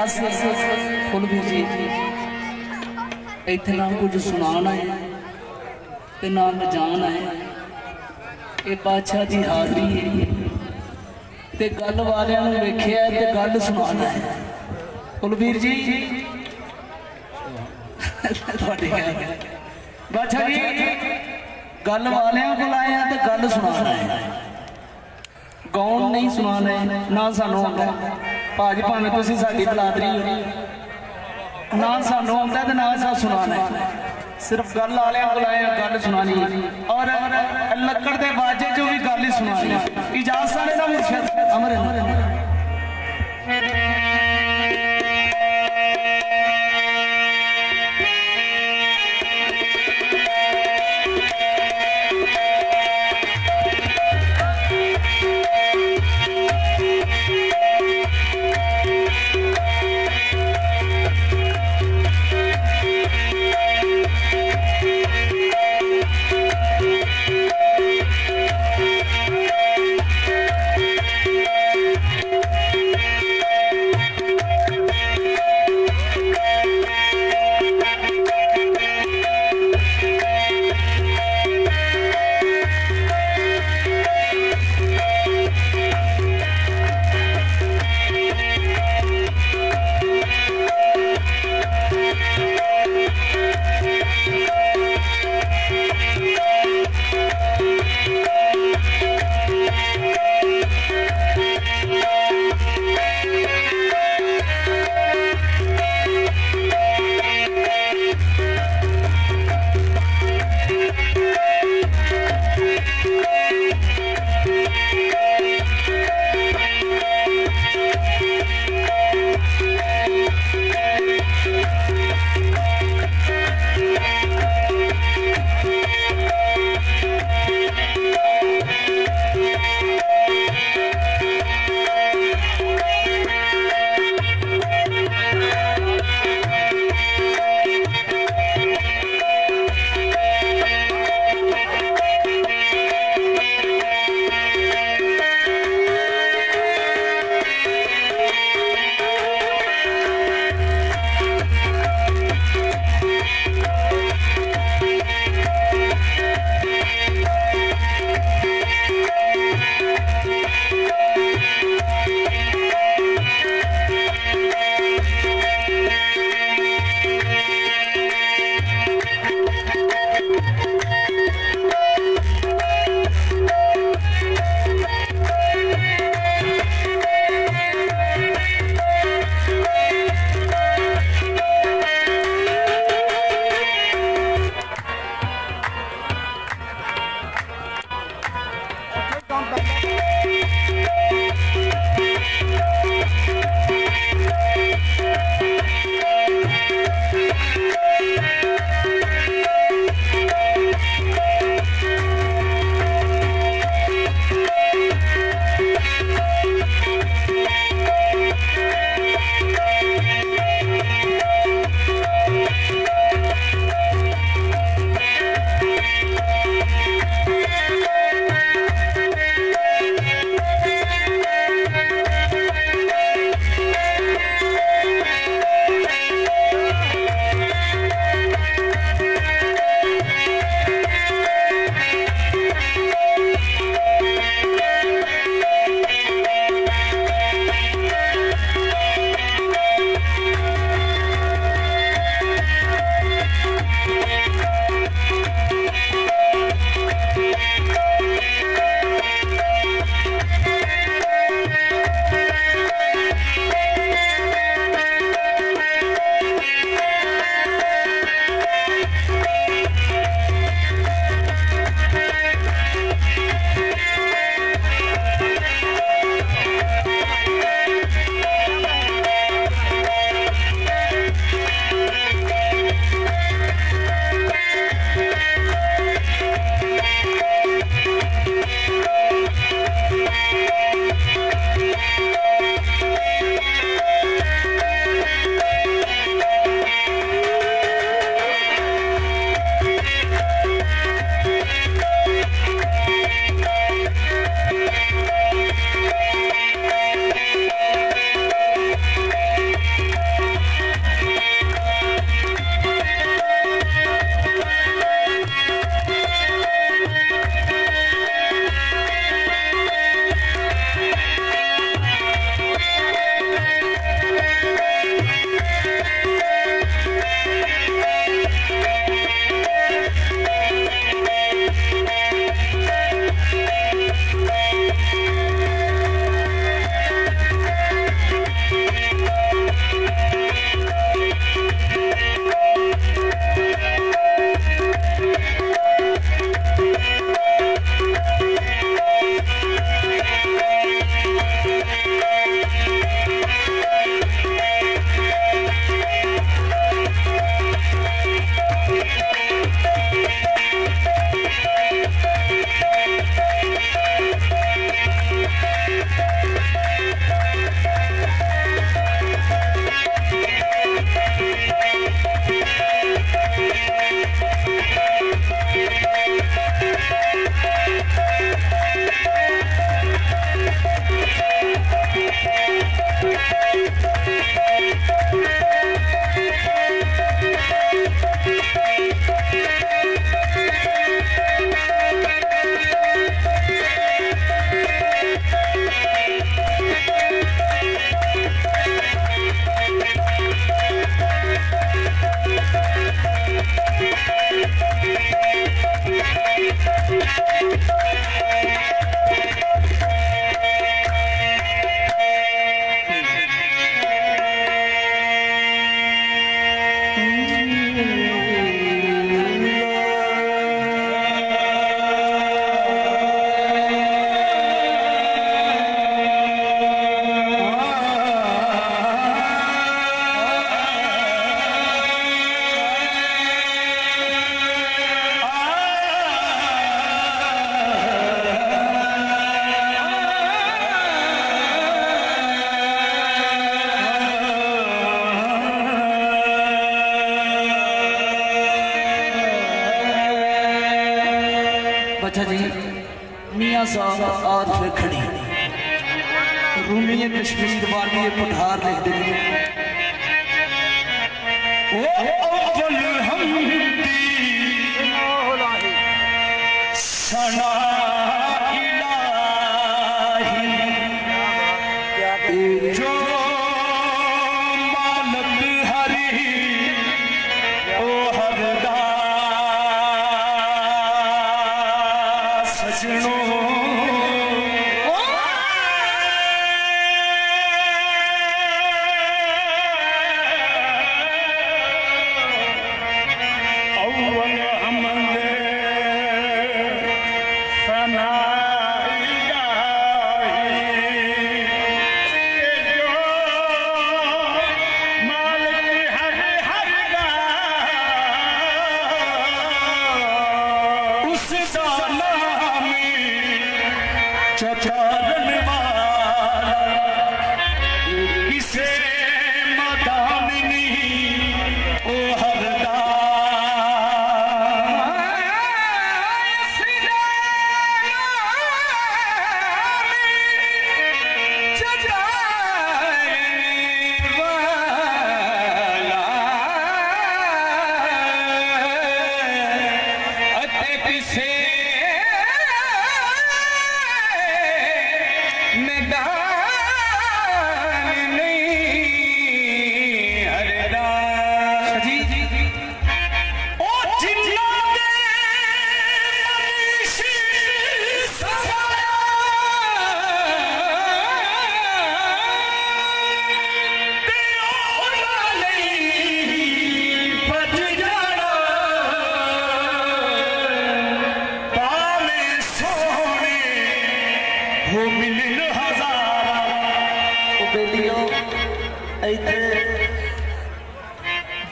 जस कुलवीर जी इत्थे ना कुछ सुनाना है ते ना बजाना है। ये बादशाह की हाजरी है ते गल वालियां नूं वेखिया ते गल सुनाना है। कुलवीर जी बादशाह जी गल वालियां को आए हैं तो गल सुनाना है, गाउन नहीं सुनाना है ना सानू आंदा। भाज भावें तुसीं साडी बलादरी हो ना सानू आंदा ते ना सा सुनाना है। सिर्फ गल वालियां को आए हैं गल सुनानी और लक्कड़ के बाजे जो भी गल ही सुनानी। इजाजत सारे दा मुर्शद अमर मियाँ साहब आद खड़ी रूमी कश्मीर वाली पठार लिख दे सना जो मालक हरी ओ हरदा सजनो चरण वाला किसे मदान नहीं ओ हरदा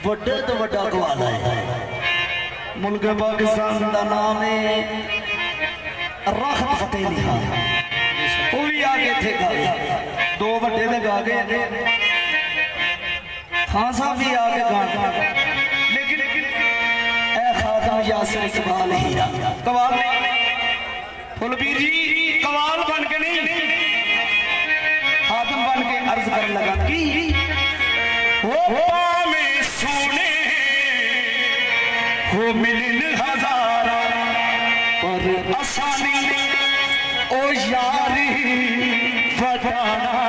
बड़े तो बड़ा गवाला है मुल्क पाकिस्तान का नाम है राहत फतेह अली खान वो भी आगे थे गा गए दो बड़े ने गा गए खान साहब भी आगे गा लेकिन ए खातम यासिर इकबाल हीरा कवाल फुलबीर जी कवाल बन के नहीं खातम बन के अर्ज कर लगा कि सोने हो मिलन हजारा पर आसानी ओ यारी बताना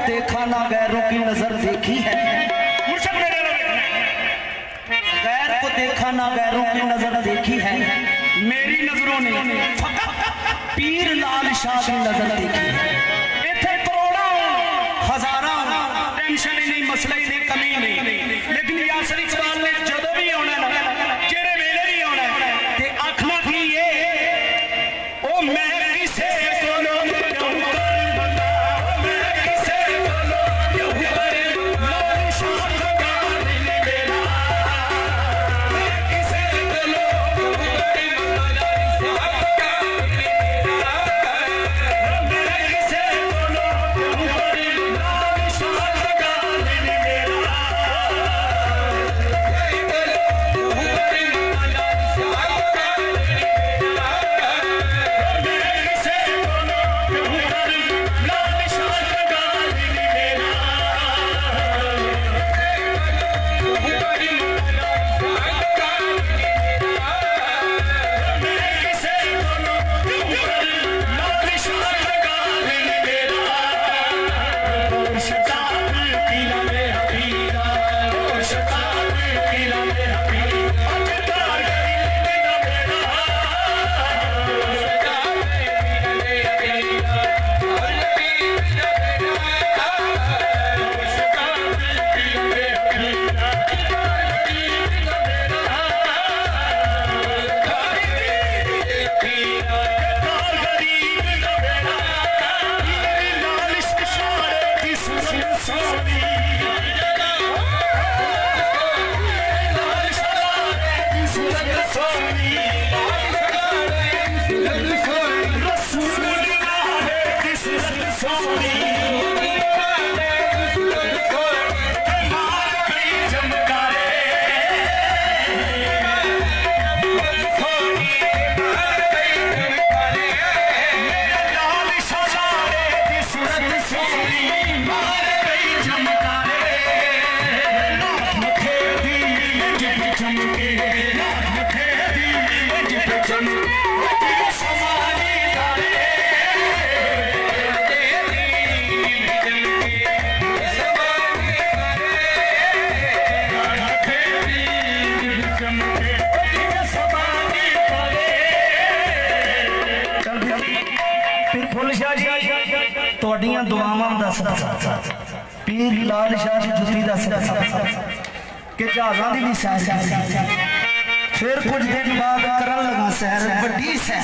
देखा ना गैरों की नजर देखी है गैर को देखा ना गैरों की नजर देखी है मेरी नजरों ने पीर लाल शाह की नजर देखी है इतने करोड़ों हजारों टेंशन ही नहीं मसले ही नहीं कमी नहीं लेकिन यासिर इकबाल ने जदों भी आना जेड़े वेले भी आना ते आखना की ये ओ मैं किसे ਤੁਹਾਡੀਆਂ ਦੁਆਵਾਂ ਦੱਸਦਾ ਪੀਰ ਲਾਲ ਸ਼ਾਹ ਦੀ ਜੁੱਤੀ ਦੱਸਦਾ ਕਿ ਜਹਾਜ਼ਾਂ ਦੀ ਵੀ ਸੈਰ ਫਿਰ ਕੁਝ ਦਿਨ ਬਾਅਦ ਕਰਨ ਲਗਾ ਸੈਰ ਵੱਡੀ ਸੈਰ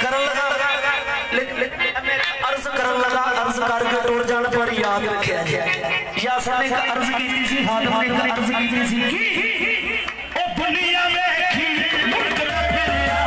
ਕਰਨ ਲਗਾ अर्ज करन लगा अर्ज करके टुर जान पर याद रखिया या सबने एक अर्ज की थी हाथ में एक अर्ज की थी ओ दुनिया में मुल्क में फिरिया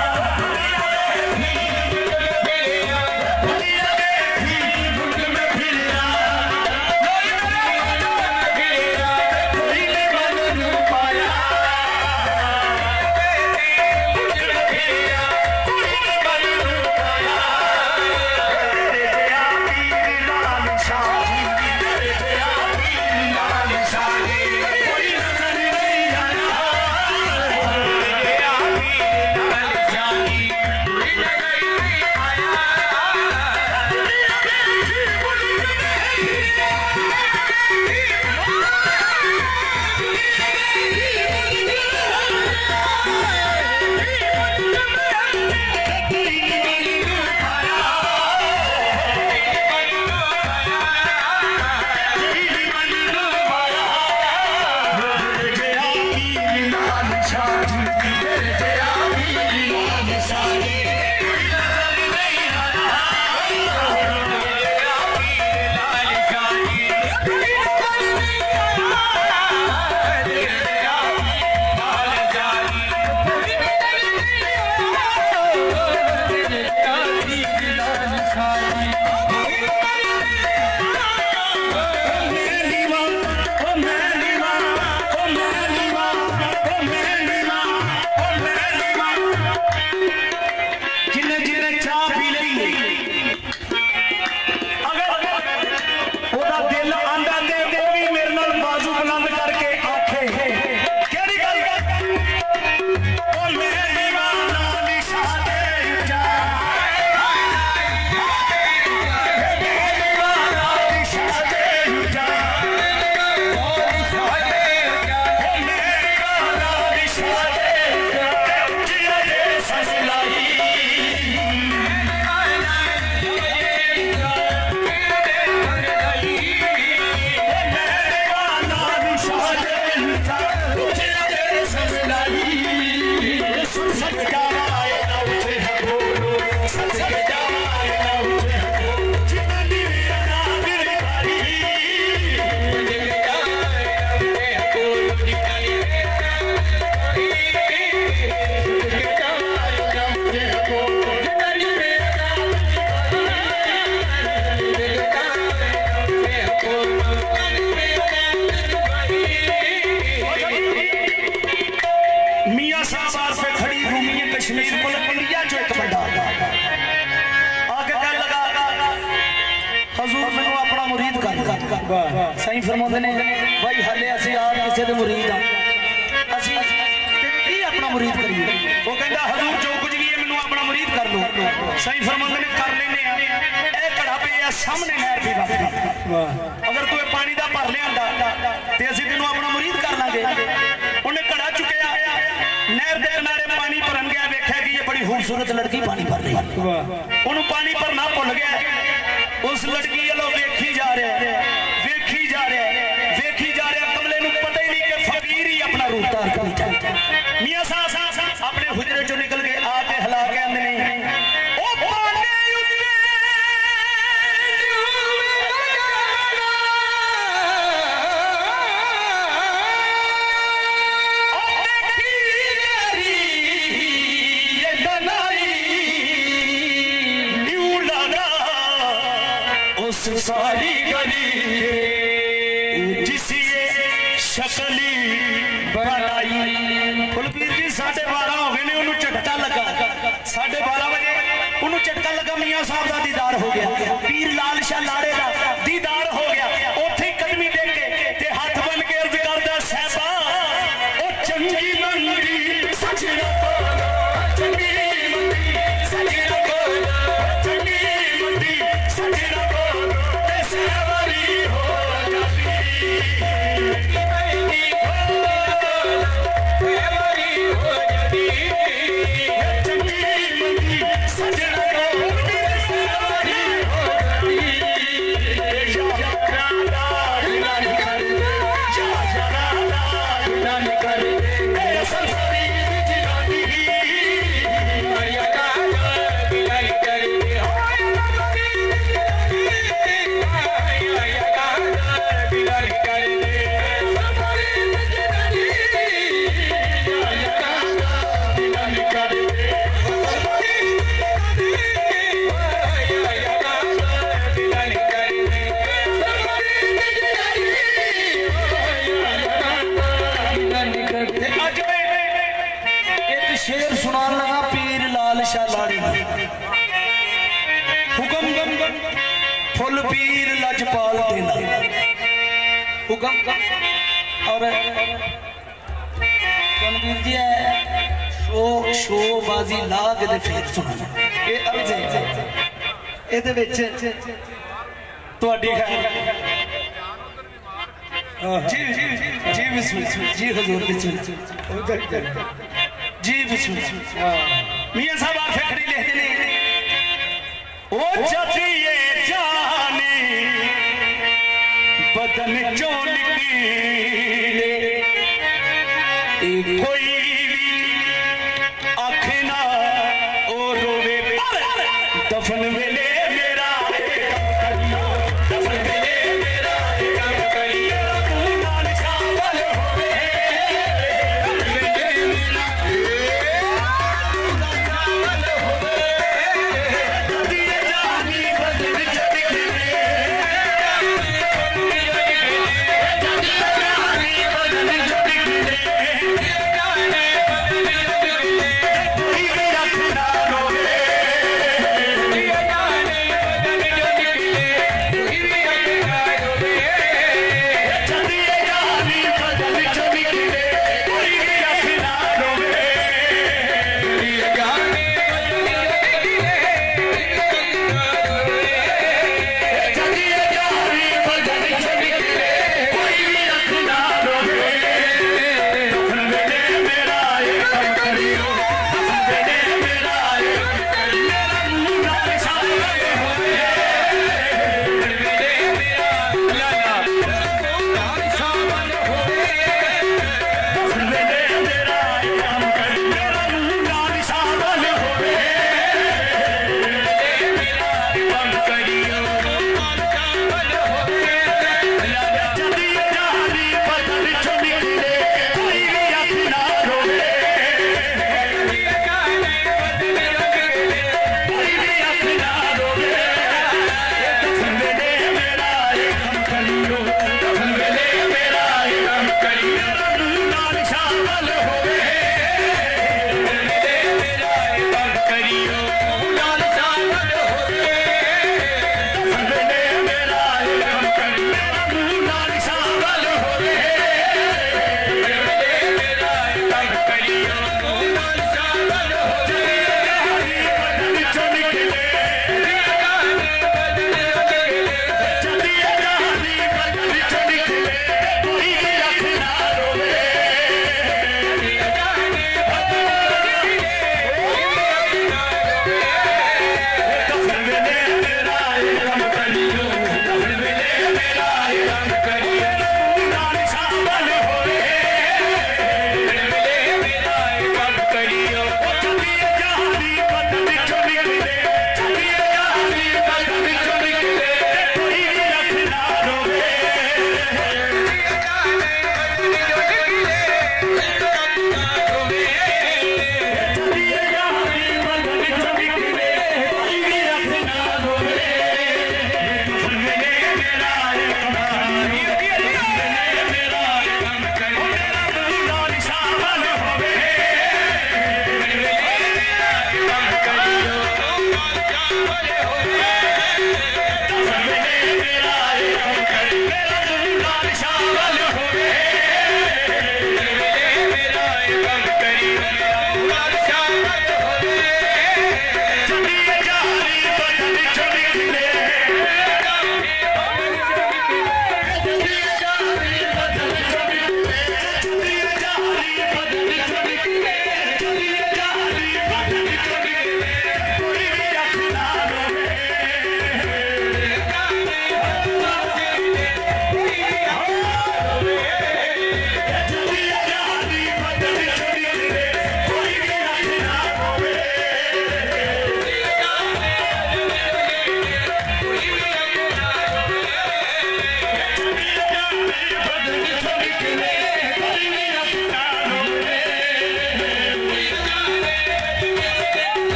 सही फरमाते ने भाई हाले असं आप किसी के मुरीद हाँ असं अपना मुरीद करिए वो कहता हजूर जो कुछ भी है मैंने अपना मुरीद कर लो सही फरमाते ने कर लेने घड़ा पे सामने नहर भी बाकी अगर तू पानी का भर लिया तो असं तेन अपना मुरीद कर लाँगे उन्हें घड़ा चुकया नहर के किनारे पानी भरन गया वेख्या कि ये बड़ी खूबसूरत लड़की पानी भर रही उन्होंने पानी भरना भुल गया उस लड़की वालों वेखी जा रहा है कमले नूं पता ही नहीं कि फकीर ही अपना रूप धार करी जाए मियां साहब अपने हुजरे चों निकल के आके हिला के आंदे ने ओ पाने उत्ते ओ देखी तेरी ये दनाई न्यू लगा उस सारी गली शकली बनाई कुलबीर जी 12:30 हो गए ने उन्होंने झटका लगा 12:30 बजे उन्होंने झटका लगा मियां साहब का दीदार हो गया पीर लाल शाह लाड़े का दीदार हो गया उथे कलमी देख के हाथ बन के अर्ज करदा साहबा ओ चंगी मंदी सजना चंगी मंदी सजना चंगी मंदी सजना ते सेवारी हो जाती शेर सुनान लगा पीर लाल शाह लाड़ी हुक्म फुल पीर लजपाल देना हुक्म और रणवीर जी शो बाजी ला के फिर सुना ये अर्ज है ਇਹਦੇ ਵਿੱਚ ਤੁਹਾਡੀ जी जी जी बिस्मिल्लाह जी हुजूर बिस्मिल्लाह जी बिस्मिल्लाह मियां साहब आप फकड़ी लिखते ने ओ जदी ये जाने बदन चों निकले कोई भी आँख ना ओ रोवे दफन वेले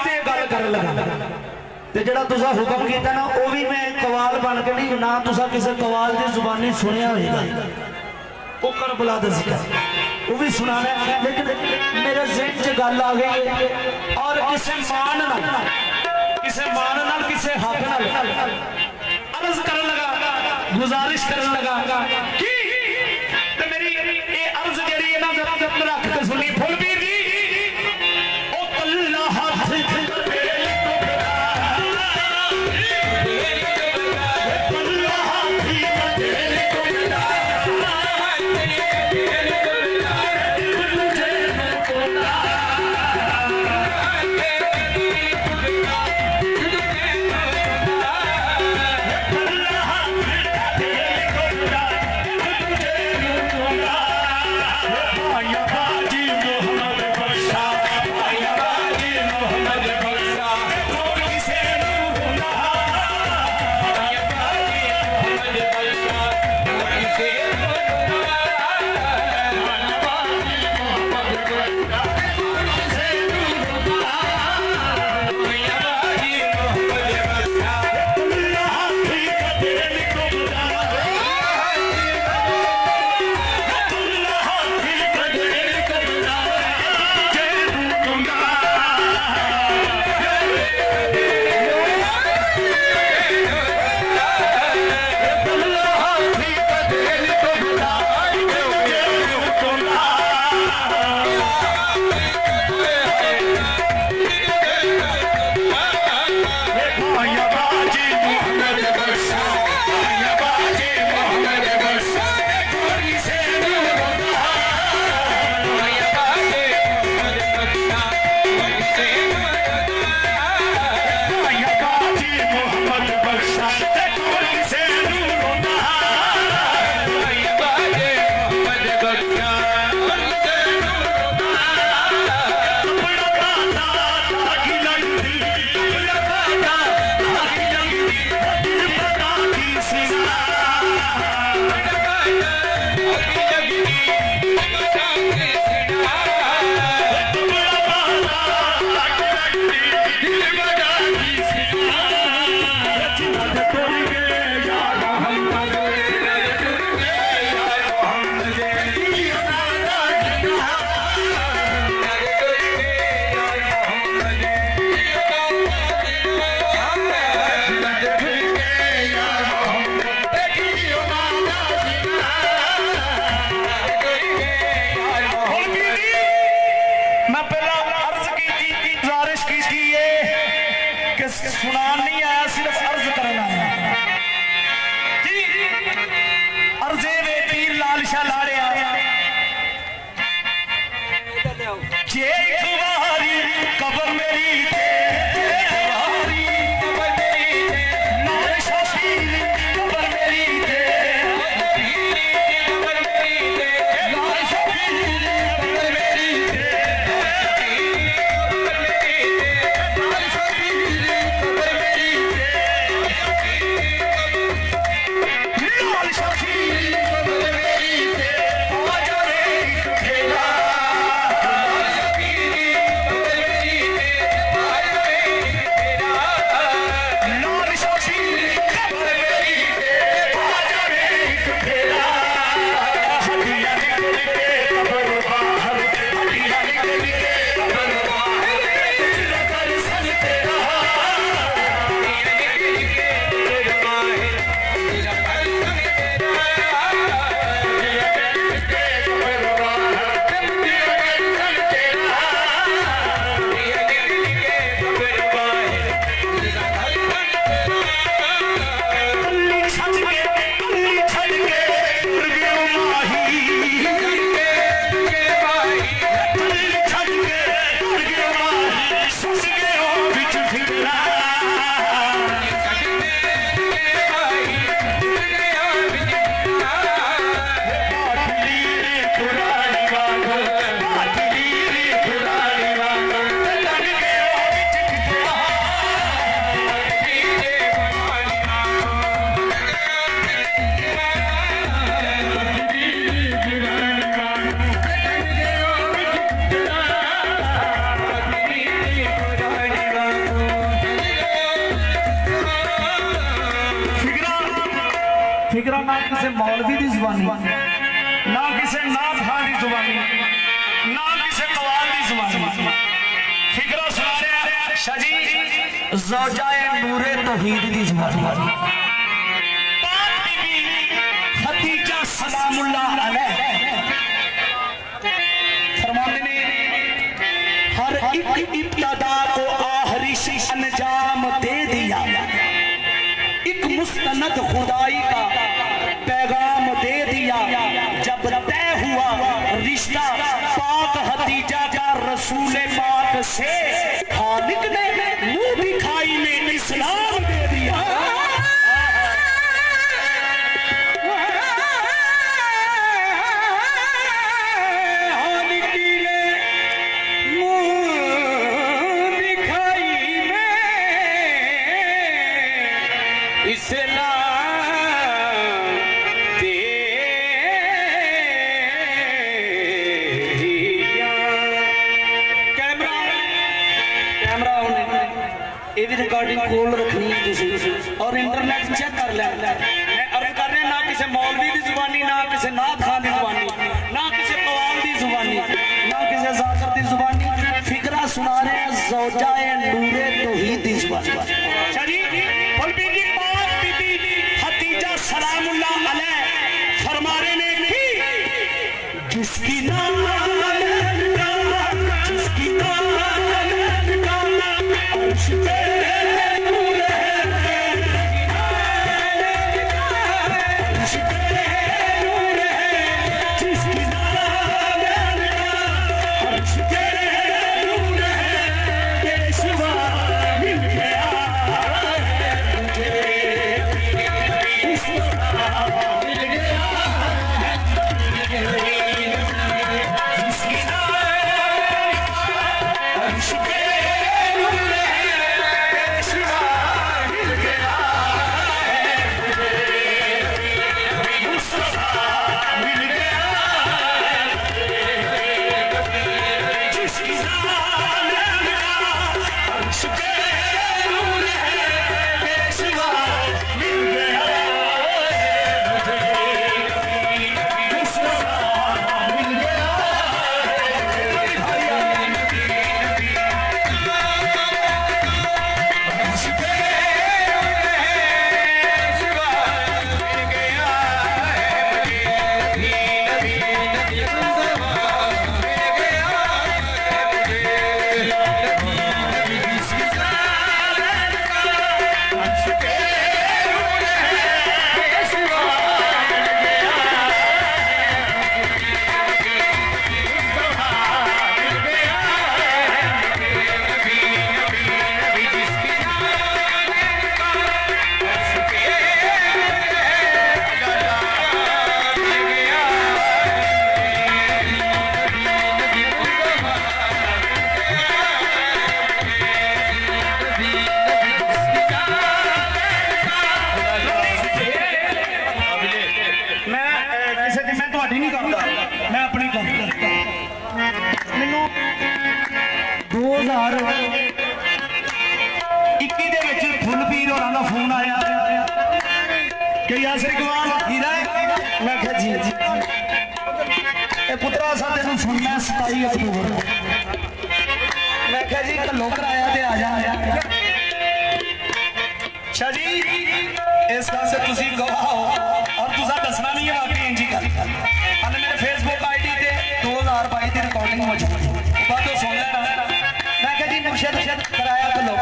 ते गल कर लगा ते जड़ा तुसा हुक्म कीता ना वो भी मैं कवाल बन के नहीं ना तुसा किसी कवाल की जुबानी सुनिया होगा वो कर बुला दसिया वो भी सुनाना है लेकिन मेरे ज़हन च गल आ गई और किसी मान नाल किसी हक नाल अर्ज कर लगा गुजारिश कर लगा कि ते मेरी ये अर्ज जड़ी है ना जरा रख के सुनी फुलबीर जी ओ कल्ला हाथ फिक्रा ना किसी मौलवी की जुबानी, ना किसी नाथ खां की जुबानी, ना किसी कवाल की जुबानी। फिक्रा सुना रहा शाह जी ज़ौजाए नूरे तौहीद की जुबानी। पाक बीबी खदीजा सलामुल्लाह अलैह फरमाते ने हर एक इब्तिदा को आखिरी अंजाम दे दिया, एक मुस्तनद खुदाई का पैगाम दे दिया। जब तय हुआ रिश्ता पाक खदीजा का रसूल पाक से, खालिक ने मुंह दिखाई में इस्लाम दे दिया। रिकॉर्डिंग कोल रखनी और इंटरनेट चेक कर लेना। मैं अर्ज कर रहा ना किसी मौलवी की जुबानी, ना किसी नाथ खां की जुबानी, ना किसी कवाल की जुबानी, ना किसी जाकर की जुबानी। फिक्रा सुना रहे हैं ज़ौजाए नूरे तौहीद की जुबानी। खदीजा सलामुल्लाह अलैह फरमा रहे ने कि जिसकी नाम जिसकी नाम पुत्रा सा तेन सुनना 27 अक्तूबर। मैं क्या जी कलो कराया ते आ जा शाह जी इस गल से तुसी गवाह हो और तुसा दसना नहीं है वाकई इंजी गल। अने मेरे फेसबुक आईडी ते 2022 की रिकॉर्डिंग मौजूद है, बातों सुन लेना। मैं क्या जी मुर्शद कराया कलो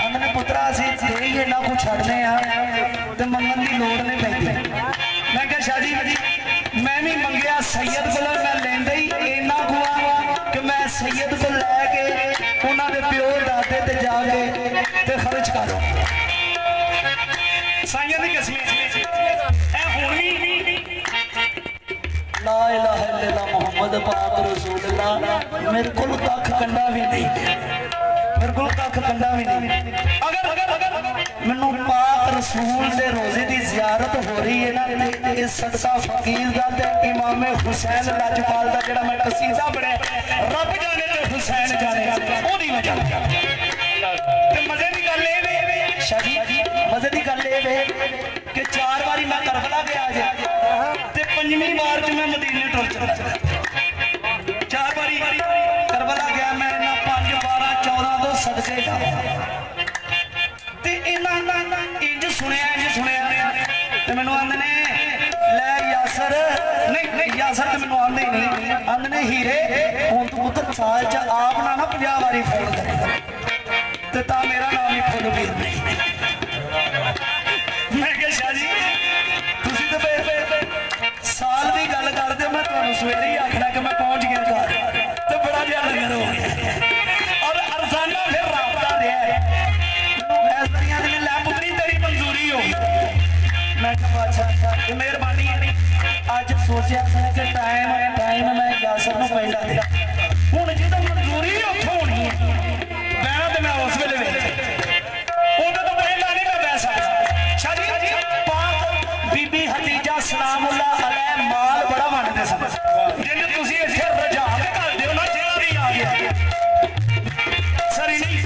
अने पुत्रा असीं दे ही इन्ना कुछ छड्डने आ ते मंगन की लोड़ नहीं पैंदी। मैं क्या शाह जी मैं भी मंगया सैयद को, मैं लेंदा ही इन्ना कुआ कि मैं सैयद को लैके उन्होंने प्यो दादे ते जाके ते खर्च करो साइयां दी कसमें। ला इलाहा इल्लल्लाह मुहम्मद पाक रसूलुल्लाह मेरे को कख कंडा भी नहीं, मेरे को कख कंडा भी नहीं। अगर मैनू पाक रसूल दे रोजे की जियारत हो रही है ना, ये सदका फकीर दा ते इमाम हुसैन लजपाल दा जेड़ा मैं कसीदा पढ़िया रब जाने ते हुसैन जाने ओदी वजह ते मजे की गल ये शाह जी, मजे की गल ये कि 4 बारी मैं करबला गया पंजवीं बार च मैं मदीने टुर चला 4 बारी करबला गया मैं इन्ना 5 12 14 तो सदके जा ते इन्ना इंज सुनिया ते मैनू आंदे ने लै यासर नहीं यासर ते मैनू आंदे ही नहीं आंदे ने हीरे हुण तू पुत्तर साल च आप ना 50 बारी फोन करे ते ता मेरा नाम ही फुल वीर नहीं मैं क्या शाह जी तुसी तो साल की गल करते मैं तुहानू सवेरे ही आखना कि मैं पहुंच गया घर तो बड़ा ज्यादा लंगर हो गया और अरसाना फिर राबता रहा ऐसा लै पुत्री तेरी मंजूरी हो मैं कहा अच्छा मेहरबानी अज सोचा कि टाइम मैं यासर नूं पहला दिया हुण जिहदा मंजूरी उत्थों होनी है बहना तो मैं उस वेले उहदे तो पहला नहीं मैं बह सकदा शाह जी पाक बीबी हदीजा सलामुल्लाह अलैह माल बड़ा वंडदे सन जिन्हें तुसीं इत्थे रजा के घर दिओ ना जेड़ा भी आ गया सरी नहीं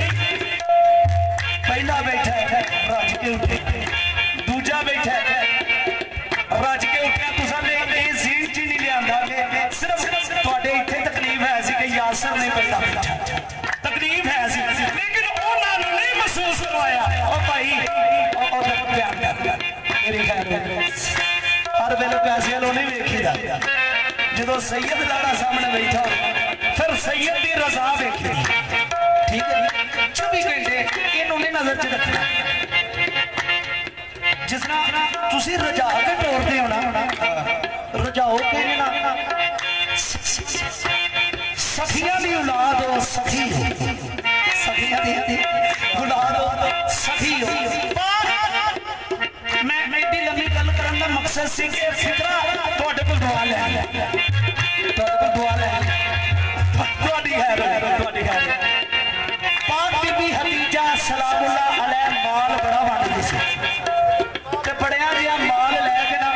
पहला बैठा है रज के उठे दूजा बैठा है रज के उठिया तुसां ने इह जीन च नहीं लिआंदा कि सिर्फ तुहाडे इत्थे तकलीफ है सी कि यासर ने पहला बैठा तकलीफ है सी लेकिन उन्होंने नहीं महसूस करवाया और भाई और प्यार कर मेरी खैर हर वेले पैसे वालों नहीं वेखीदा जो सैयद लाड़ा सामने बैठा फिर सैयद की रजा वेखी ठीक है 24 घंटे इन्हों नहीं नजर च रखना जिस तरह तुसी रजा के टोरते हो ना रजाओ कहने ना सखियां दी औलाद हो सखी हो सखियां दी औलाद हो सखी हो मैं एडी लंबी गल करन दा मकसद सी कि फिकरा तुहाडे कोल दुआ लै तुहाडे कोल दुआ लै तुहाडी है पाक बीबी हदीजा सलामुल्लाह अलैह माल बड़ा वंडदी सी ते बड़िया जिहा माल लै के ना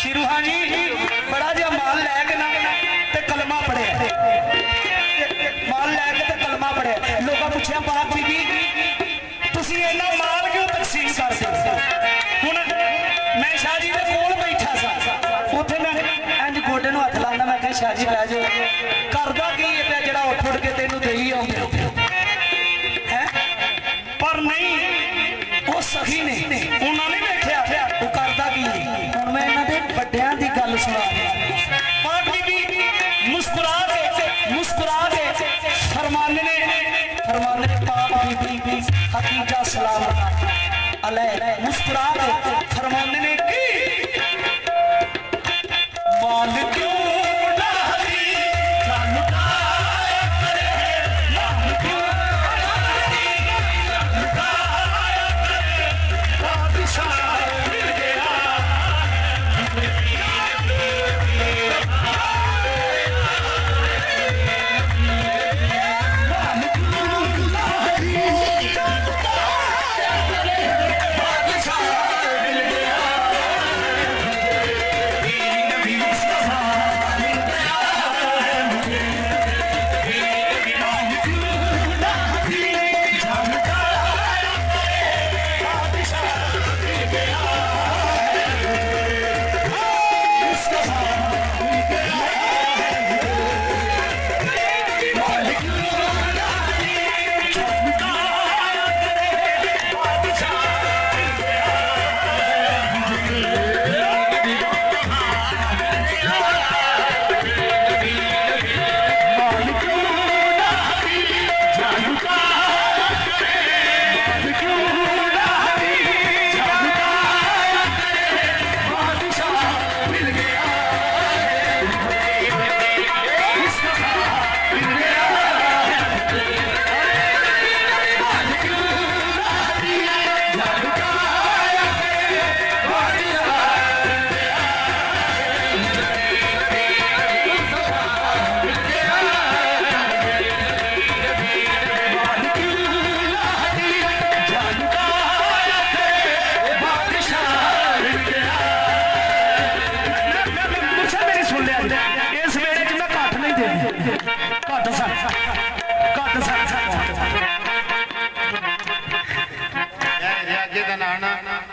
शिरू हां जी बड़ा जिहा माल लै के ना ते कलमा पढ़िया माल लैके ते कलमा पढ़िया लोगों पूछा पाक बीबी तुसी इन्ना माल क्यों तकसीम करदे हुण मैं शाह जी दे कोल बैठा सा उत्थे मैं इंज गोडे नूं हत्थ लांदा मैं कहा शाह जी लै जाओ करदा की है जेड़ा उठ के तेनू देई आउंदे हैं पर नहीं वो सखी ने उन्होंने नहीं देखा वो करदा की हुण मैं इन्हां दे वड्डियां दी गल सुना पाक बीबी मुस्कुरा के फरमाने पाक बीबी हदीजा सलाम अलैह मुस्कुरा के फरमाने ने की माल क्यों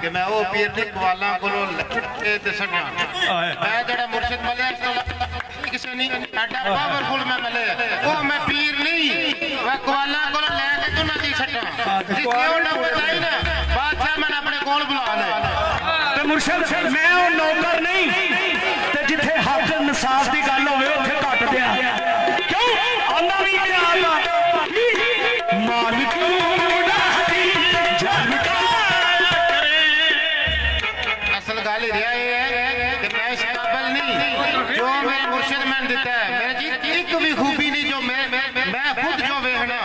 कि मैं वो पीर दी कवालां कोलों लैके ते छड्डां मैं जेड़ा मुर्शिद मले किसी नहीं एडा पावरफुल मैं मले वो मैं पीर नहीं वह कवालां कोलों लैके तू ना दी छड्डां जिथे वो ना बताई ना बादशाह मैंने अपने कोल बुला ले ते मुर्शिद मैं वो नौकर नहीं ते जिथे हक इंसाफ दी गल होवे उत्थे घट दिया क्यों आंदा भी क्या मालिक असल गल रहा है कि मैं इस काबिल नहीं जो मेरे मुर्शिद मैंने दिता है मेरे जी एक भी खूबी नहीं जो मैं खुद जो वेखना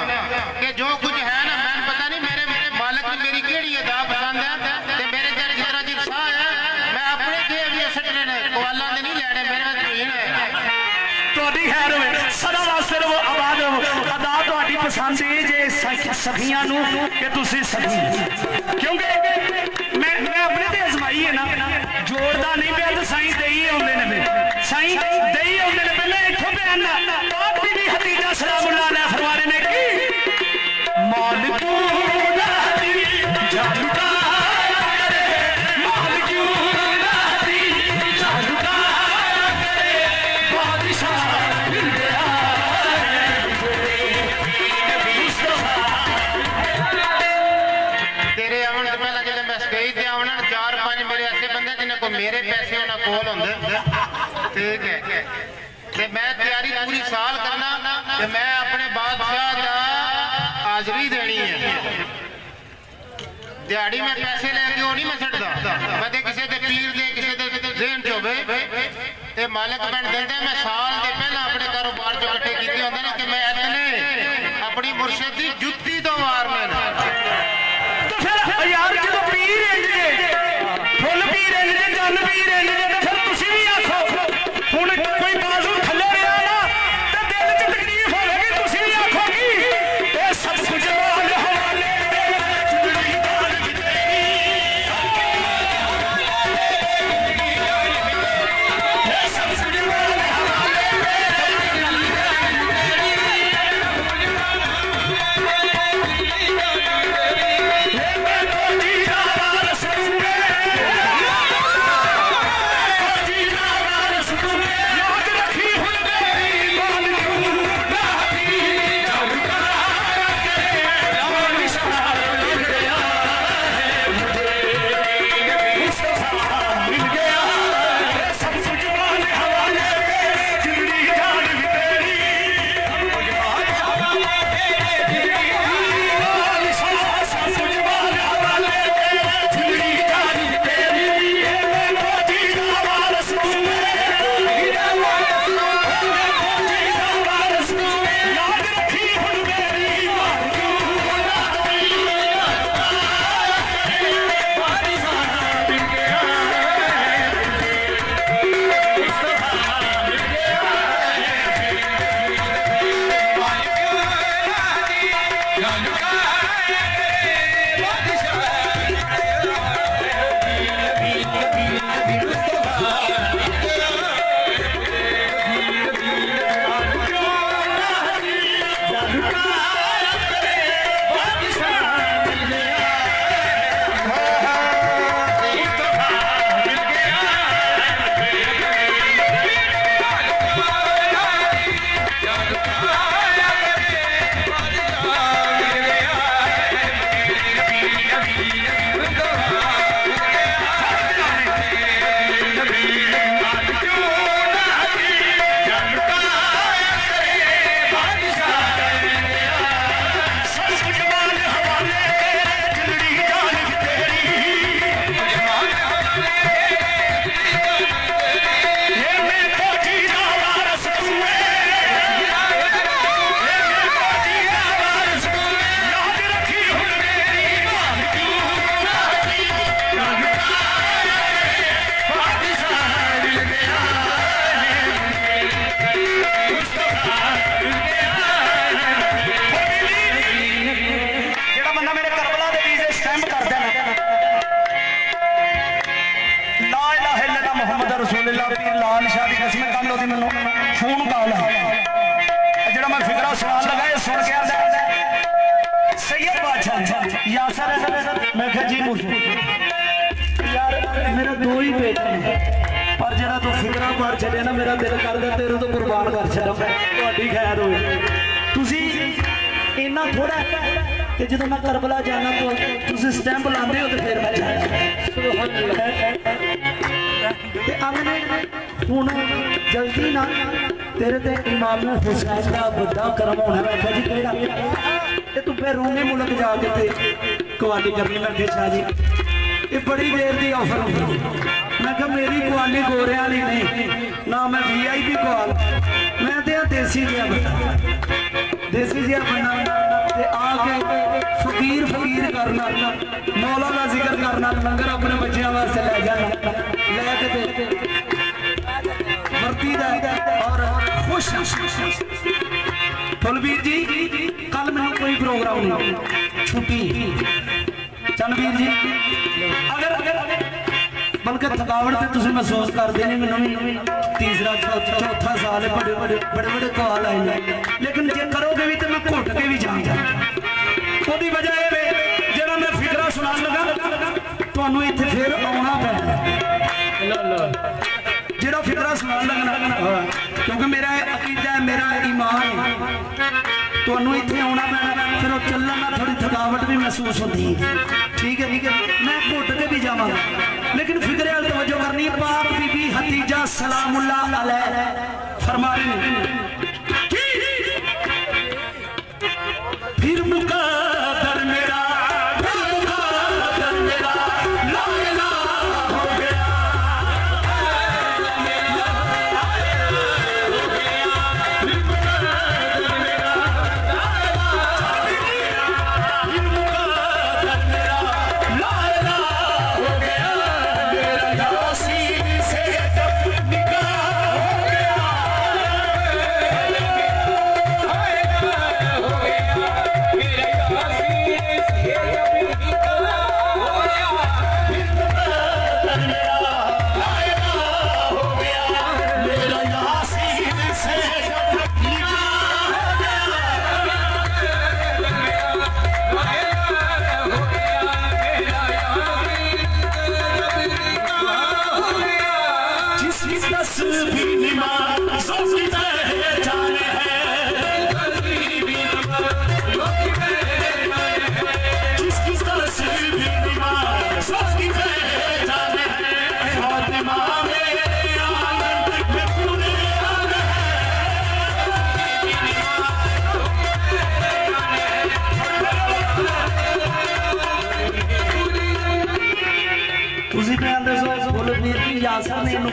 कि जो कुछ है ना मैं पता नहीं मेरे मालिक ने मेरी केड़ी अदा पसंद है ते मेरे जेह्ड़े जरा जी साह है मैं अपने जेब भी सटने ने कवालां दे नहीं लैने मेरे धीन है ਤੁਹਾਡੀ ਖੈਰ ਹੋਵੇ ਸਦਾ ਵਾਸਤੇ ਰਹੋ ਆਬਾਦ ਰਹੋ ਅਦਾ ਤੁਹਾਡੀ ਪਸੰਦ ਇਹ ਜੇ ਸਖੀਆਂ ਨੂੰ ਕਿ ਤੁਸੀਂ ਸਖੀ ਕਿਉਂਕਿ ਮੈਂ ਆਪਣੇ ਤੇ ਅਜ਼ਮਾਈ ਹੈ ਨਾ ਜੋੜਦਾ ਨਹੀਂ ਪਿਆ ਤਾਂ ਸਾਈਂ ਦੇਈ ਆਉਂਦੇ ਨੇ ਫਿਰ ਸਾਈਂ ਦੇਈ ਆਉਂਦੇ ਨੇ ਪਹਿਲਾਂ ਇੱਥੋਂ ਬਿਆਨ ਨਾ ਆਪ ਵੀ ਹਤੀਜਾ ਸਲਾਮੁੱਲਾ ਅਲੈਹ ਫਰਮਾਰੇ ਨੇ ਕੀ ਮਾਲਿਕੂ ਲਾਹਦੀ ਜਾਲੂਕਾ ਕਰੇ ਮਾਲਿਕੂ ਲਾਹਦੀ ਜਾਲੂਕਾ तेरे आवन तो पहला जब मैं स्टेज ते आना 4-5 मेरे ऐसे बंदे जिन्हें को मेरे पैसे उन्हें कोल होंगे ठीक है ते मैं तैयारी पूरी साल करना कि मैं अपने बादशाह दा हाजरी देनी है दिहाड़ी में पैसे लेके वो नहीं मैं छड्डदा मैं ते किसी दे पीर दे किसी दे ज़हन च होवे ते मालिक बन देंदा मैं साल दे पहला अपने कारोबार चो इकट्ठे कीते होंदे ने कि मैं इतने अपनी मुर्शिद दी जुत्ती तो मारने ने यार जो पीर फुल पीर जन पीर तो फिर तुसी भी आखो हुण कोई बाजू थल्ले रहा ना तो दिल च तकलीफ होगी तुसी भी आखोगी ये सब कुछ माल हवाले यासर मैं जी मेरा दो ही बेटे ने पर जरा तू फिक्रा मार छड़िया ना मेरा दिल करदा तेरे तो कुर्बान कर छड़ा मैं ਤੁਹਾਡੀ खैर होए ਤੁਸੀਂ इन्ना थोड़ा कि जो मैं करबला जाना तो तुम स्टैंप लाते हो तो फिर मैं अगले हूँ जल्दी ना तेरे ते इमाम हुसैन का बड़ा कर्म होना मैं जी केड़ा ते तू फिर रूमे मुल्क जाके ते कवाली करनी मैं शाह जी ये बड़ी देर की ऑफर होगी मैं कहा मेरी कवाली गोरिया वाली नहीं ना मैं VIP कवाल मैं तो देसी जिहा बंदा देसी जिहा बंदा ते आके फकीर फकीर करना मौला का जिक्र करना लंगर अपने बच्चों वास्ते ले जाना लैके वर्ती और खुश फुलबीर जी कल मैं कोई प्रोग्राम नहीं छुट्टी चनवीर जी अगर बल्कि थकावट तो तुम महसूस करते नहीं मैंने तीसरा चौथा साल है बड़े बड़े कॉल आए हैं लेकिन जे करोगे भी तो मैं घुट के भी जाऊँगा ਉਹਦੀ ਵਜ੍ਹਾ ਇਹ ਵੇ ਜਿਹੜਾ ਮੈਂ ਫਿਕਰਾ ਸੁਣਾਉਣ ਲੱਗਾ ਤੁਹਾਨੂੰ ਇੱਥੇ ਫੇਰ ਆਉਣਾ ਪੈਣਾ ਜਿਹੜਾ ਫਿਕਰਾ ਸੁਣਾਉਣ ਲੱਗਣਾ ਕਿਉਂਕਿ ਮੇਰਾ ਅਕੀਦਾ ਹੈ ਮੇਰਾ ਈਮਾਨ ਹੈ ਤੁਹਾਨੂੰ ਇੱਥੇ ਆਉਣਾ ਪੈਣਾ ਫਿਰ ਉਹ ਚੱਲਣ ਨਾਲ ਥੋੜੀ ਥਕਾਵਟ ਵੀ ਮਹਿਸੂਸ ਹੁੰਦੀ ਹੈ ठीक है मैं घुट के भी जावांगा लेकिन फिक्रे वाल तवज्जो करनी है पाक बीबी हतीजा सलामुल्लाह अलैह फरमा रहे फिर मुकद्दर मेरा ला इलाहा हो गया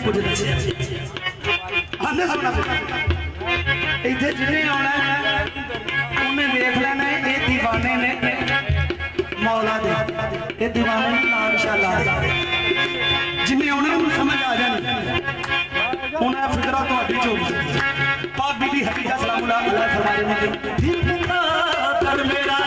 कुछ दसिया इतने जिन्हें आना उन्हें देख लेना ये दीवाने ने मौला दे ये दीवाने इंशाअल्लाह जिन्हें आना उन्हें समझ आ जानी उन्हें फिक्रा तो चोरी भाभी भी हकीकत सलामुल्लाह अलैह फरमा रहे हैं मेरा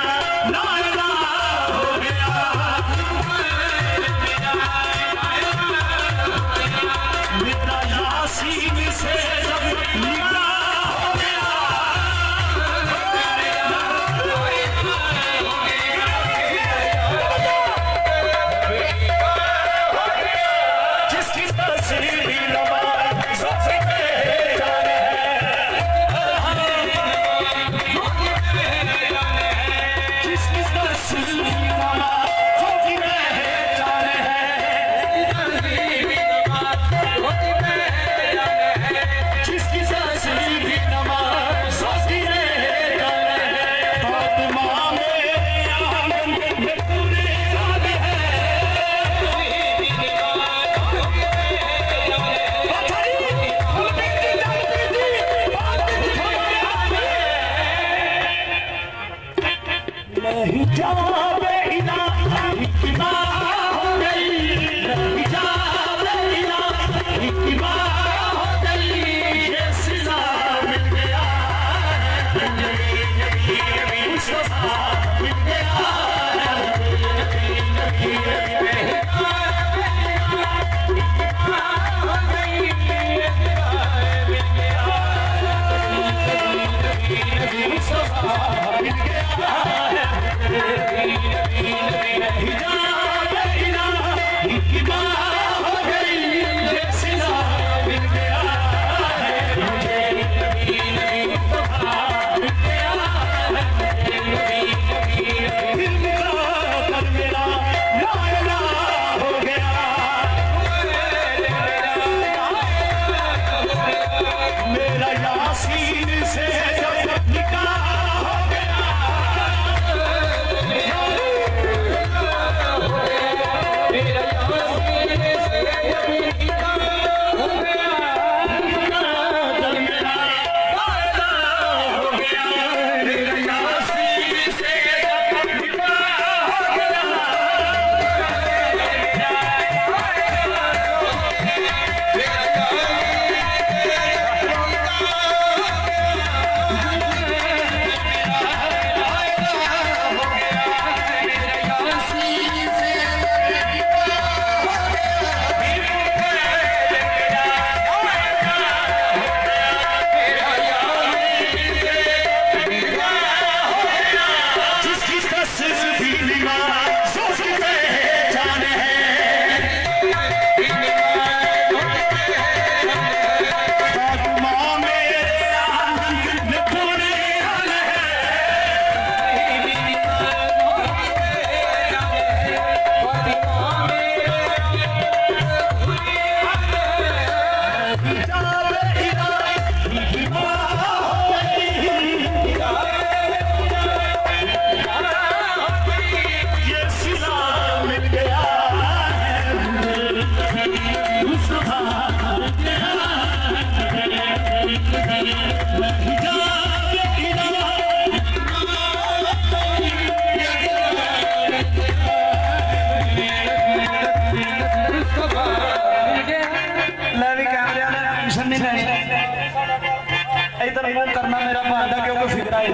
इधर मुंह करना मेरा भांडा क्योंकि फिकरा है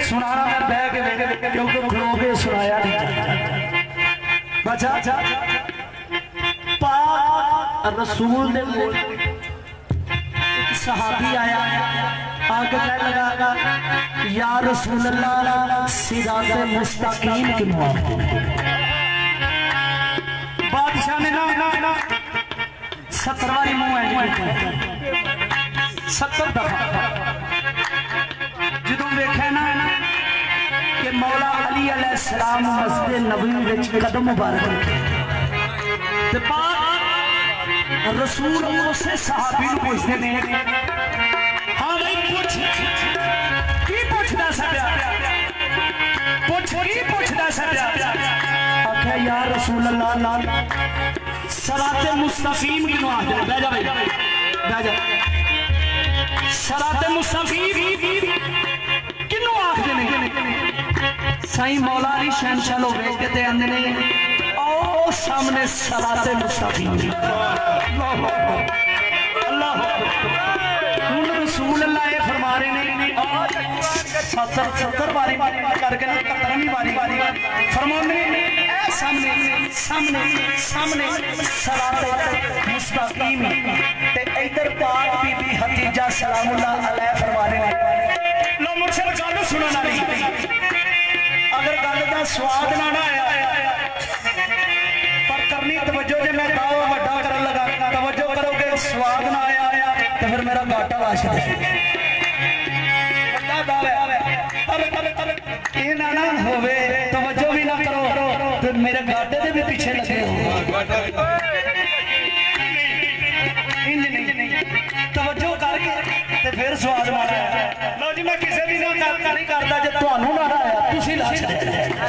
सुनाना मैं बह के क्योंकि खलो के सुनाया नहीं बचा पाक रसूल दे कोल एक सहाबी आया आके कहने लगा या रसूल अल्लाह सिरात मुस्तकीम के मुआफ़ बादशाह ने ना 70 बारी मुंह है 70 दफा ਜਦੋਂ ਵੇਖਿਆ ਨਾ कि मौला अली अलैहिस्सलाम मस्जिद नबवी विच कदम मुबारक रखे ते पाक रसूल उसे सहाबी ਨੂੰ ਪੁੱਛਦੇ ਨੇ हाँ भाई पूछ की पूछदा सब्या पूछ की पूछदा सब्या आख्या या रसूल अल्लाह सराते मुस्तकीम किनु आखदे बैठ जा भाई बैठ जा सराते मुस्तकीम किनु आखदे ने साईं मौला अली शहनशाह लोग वेख के आंदे ने ओ सामने सराते मुस्तकीम अल्लाह हुन रसूल अल्लाह ये फरमा रहे ने 70 बारी करके ना 71वीं बारी फरमांदे ने ए सामने सराते मुस्तकीम ते इधर पाक बीबी हदीजा सलामुल्लाह अलैह फरमा रहे ने लो मुर्शिद गल सुनन वाली अगर गल दा स्वाद ना आया पर करनी तवज्जो जे मैं दावा वड्डा करन लगा तवज्जो करोगे स्वाद ना आया तो फिर मेरा घाटा लाश है वड्डा दावा ये ना होवे तवज्जो भी ना करो तो मेरे घाटे दे भी पीछे लगे हो इंज नहीं तवज्जो करके ते फिर स्वाद मारा लो जी मैं किसी भी ना नहीं करता जे ਤੁਹਾਨੂੰ ना आया तुसी ला छड़े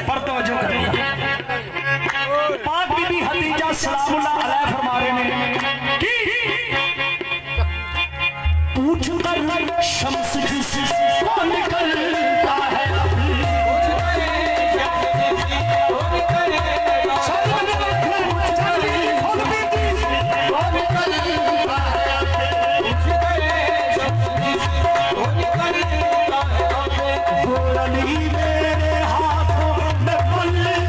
पर तवज्जो करो पाक बीबी हदीजा सलामुल्लाह अलैह फरमा रहे ने की पूछ कर शम्स जिस कौन निकलता है मेरे हाथों में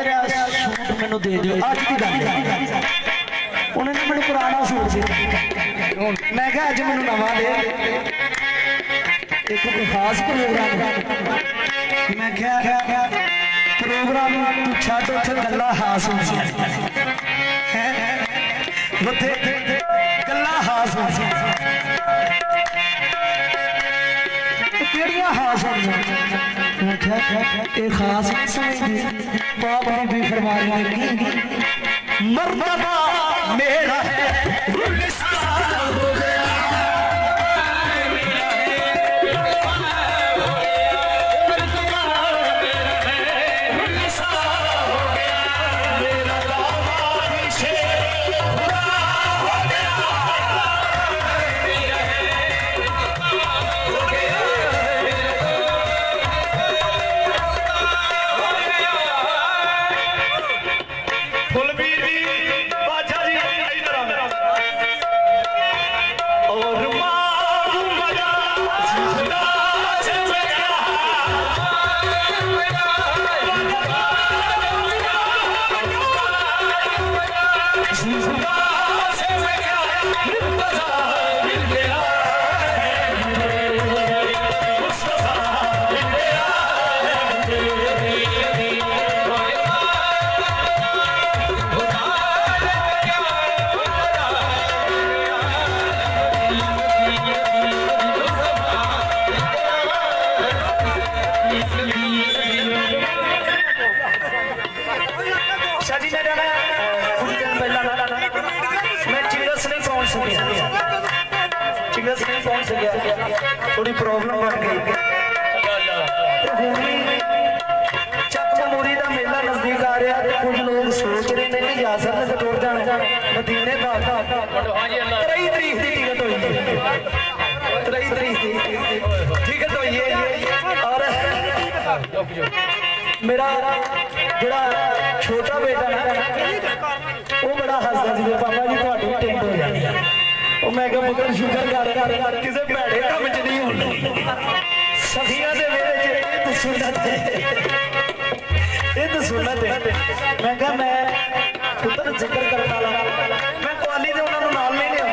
मेरा सूट मैनू दे दियो अज की गल है उन्हें ना मैनू पुराना सूट सी मैं कहा अज मैनू नवा दे एक कोई खास प्रोग्राम मैं क्या प्रोग्राम तू छड़ उत्थे गल्ला हास हो उत्थे गल्ला हास हो केड़ियां हास हो मैं क्या एक खास नहीं समझदी पाप भी फरमाने लगी मर्तबा मेरा है गुलिस्तान हो गया थोड़ी प्रॉब्लम बन गई चमूरी का मेला नजदीक आ रहा है कुछ लोग सोच रहे नहीं जा सकते टुर जाना मदीने का 23 तरीक की टिकट हुई 23 तरीक की टिकट हुई है और मेरा जरा छोटा बेटा ना वो बड़ा हसदा सी पापा जी थोड़ी टिकट हो जानी मैं क्या पुत्र शुक्र कर किसी भैड़े काम च नहीं होना सखियां दे वेले च सुन्नत मैं क्या मैं पुत्र जिक्र करने वाला मैं कुआली दे उन्हां नूं नाल नहीं लिया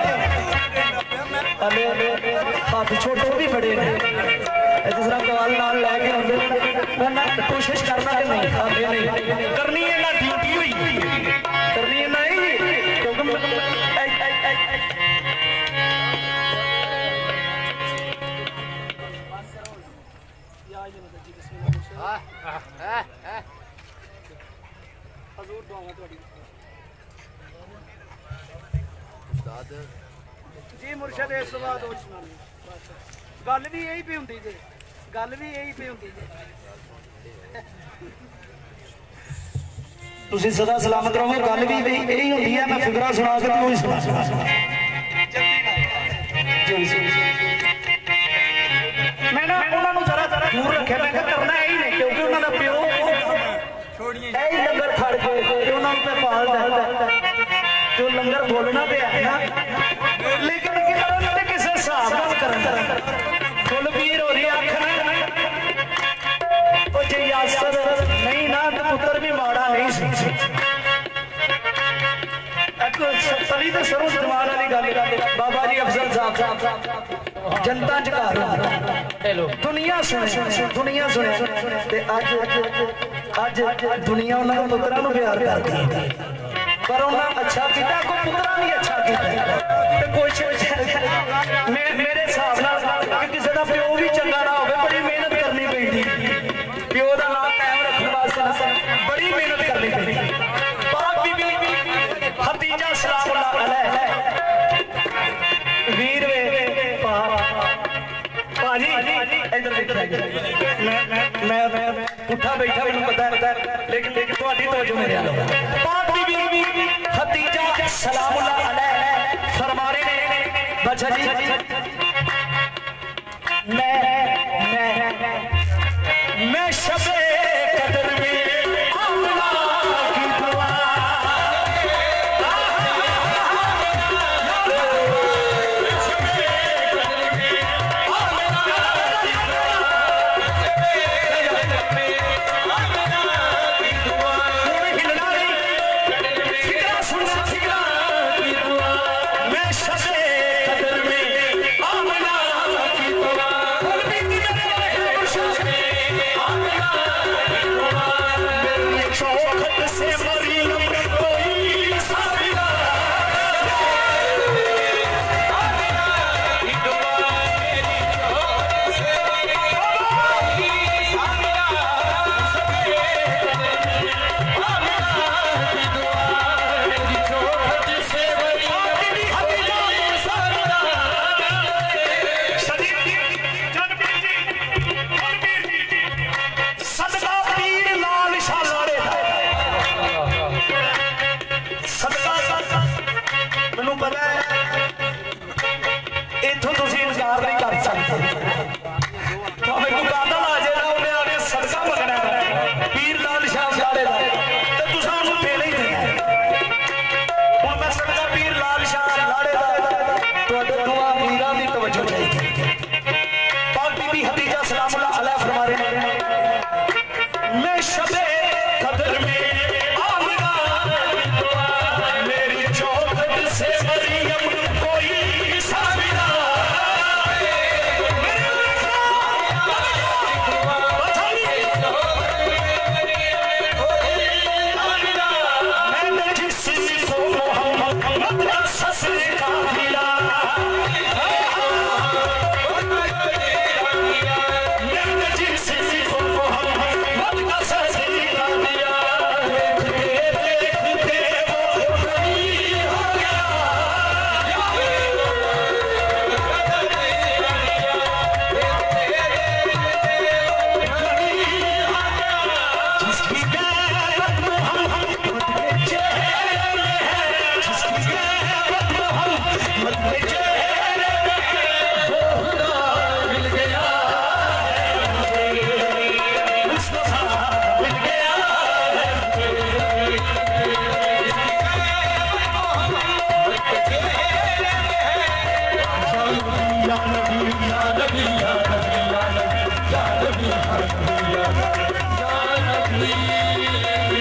हले हाथ छोटे भी बड़े ने जिस तरह कवाल नाल लैके आउंदे मैं कोशिश करना कि नहीं आंदे नहीं करनी है ना ड्यूटी हुई करनी है नहीं क्योंकि जी मुर्शद इस बात गल भी यही पे होंगी जी गल भी यही पे होंगी तुसी सदा सलामत रहो गल भी यही होंगी है मैं फिक्रा सुना के तू ही सुना मैं ना उन्होंने जरा दूर रखे मैं करना यही नहीं क्योंकि उन्होंने प्यो यही लंगर खड़ के उन्होंने पे पाल जो लंगर बोलना पे है ना लेकिन किसी हिसाब नाल करना फुल पीर हो रही आखना ओ जे यासर नहीं ना तो पुत्र भी माड़ा नहीं सी सली तो सरों जमाल वाली गल बाबा जी अफजल साहब जनता च घर दुनिया सुने ते अज दुनिया उन्होंने पुत्रा प्यार करती है पर उन्हें अच्छा किया कोई पुत्रा नहीं अच्छा किया कुछ मेरे हिसाब नाल किसी का प्यो भी चंगा ना हो बड़ी मेहनत करनी पैंदी प्यो का नाम कायम रखने वास्ते बड़ी मेहनत करनी पैंदी पाक बीबी खदीजा सलामुल्लाह अलैह वीर वे पाजी इधर देखिए मैं उठा बैठा मैंने पता है लेकिन थोड़ी तवज्जो मेरे नाल पाक बीबी खदीजा सलामुल्लाह अलैह फरमा रहे ने बच्चा जी मैं शबे कदर में आमना की दुआ विचार नहीं कर सकते भावे कोई बादल आ जाए ना उन्हें आने सदका मंगना पीर लाल शाह लाड़े दा ते तुसां उन्हें देना ही देना हुण मैं सदका पीर लाल शाह लाड़े दा तुहाडे दुआ मीरां दी तवज्जो चाहिए पाक बीबी हदीजा सलामुल्लाह अलैहा फरमा रहे हैं मैं शबे कदर में आमना मेरी चौखट से मरियम कोई साबिरा मैंने जिसको मोहम्मद का ससुर का दिया मैंने जिसको मोहम्मद का ससुर का दिया देखते वो बड़ी हो गया जिसकी गैरत मोहम्मद के चेहरे में है जिसकी गैरत मोहम्मद के चेहरे में है वो खुदा मिल गया मुस्तफा मिल गया या नबी या नबी या नबी या नबी या नबी या नबी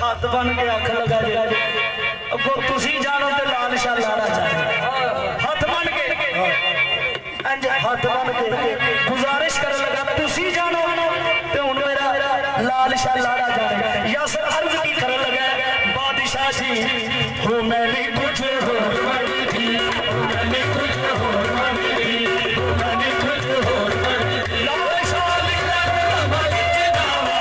ਹੱਥ ਬਣ ਕੇ ਅੱਖ ਲਗਾ ਦੇ ਅੱਗੋਂ ਤੁਸੀਂ ਜਾਣੋ ਤੇ ਲਾਲ ਸ਼ਾਹ ਲਾੜਾ ਜਾਣੇ ਹੱਥ ਬਣ ਕੇ ਇੰਜ ਹੱਥ ਬਣ ਕੇ ਗੁਜ਼ਾਰਿਸ਼ ਕਰਨ ਲੱਗਾ ਤੁਸੀਂ ਜਾਣੋ ਤੇ ਹੁਣ ਮੇਰਾ ਲਾਲ ਸ਼ਾਹ ਲਾੜਾ ਜਾਣੇ ਯਸ ਅਰਜ਼ ਕੀ ਕਰਨ ਲੱਗਾ ਬਾਦਸ਼ਾਹ ਜੀ ਹੋ ਮੈਨੇ ਕੁਝ ਹੋਰ ਮੰਗੀ ਮੈਨੇ ਕੁਝ ਹੋਰ ਮੰਗੀ ਮੈਨੇ ਕੁਝ ਹੋਰ ਮੰਗੀ ਲਾਲ ਸ਼ਾਹ ਲਿਖਦਾ ਮਾਈ ਜਿਨਾਵਾ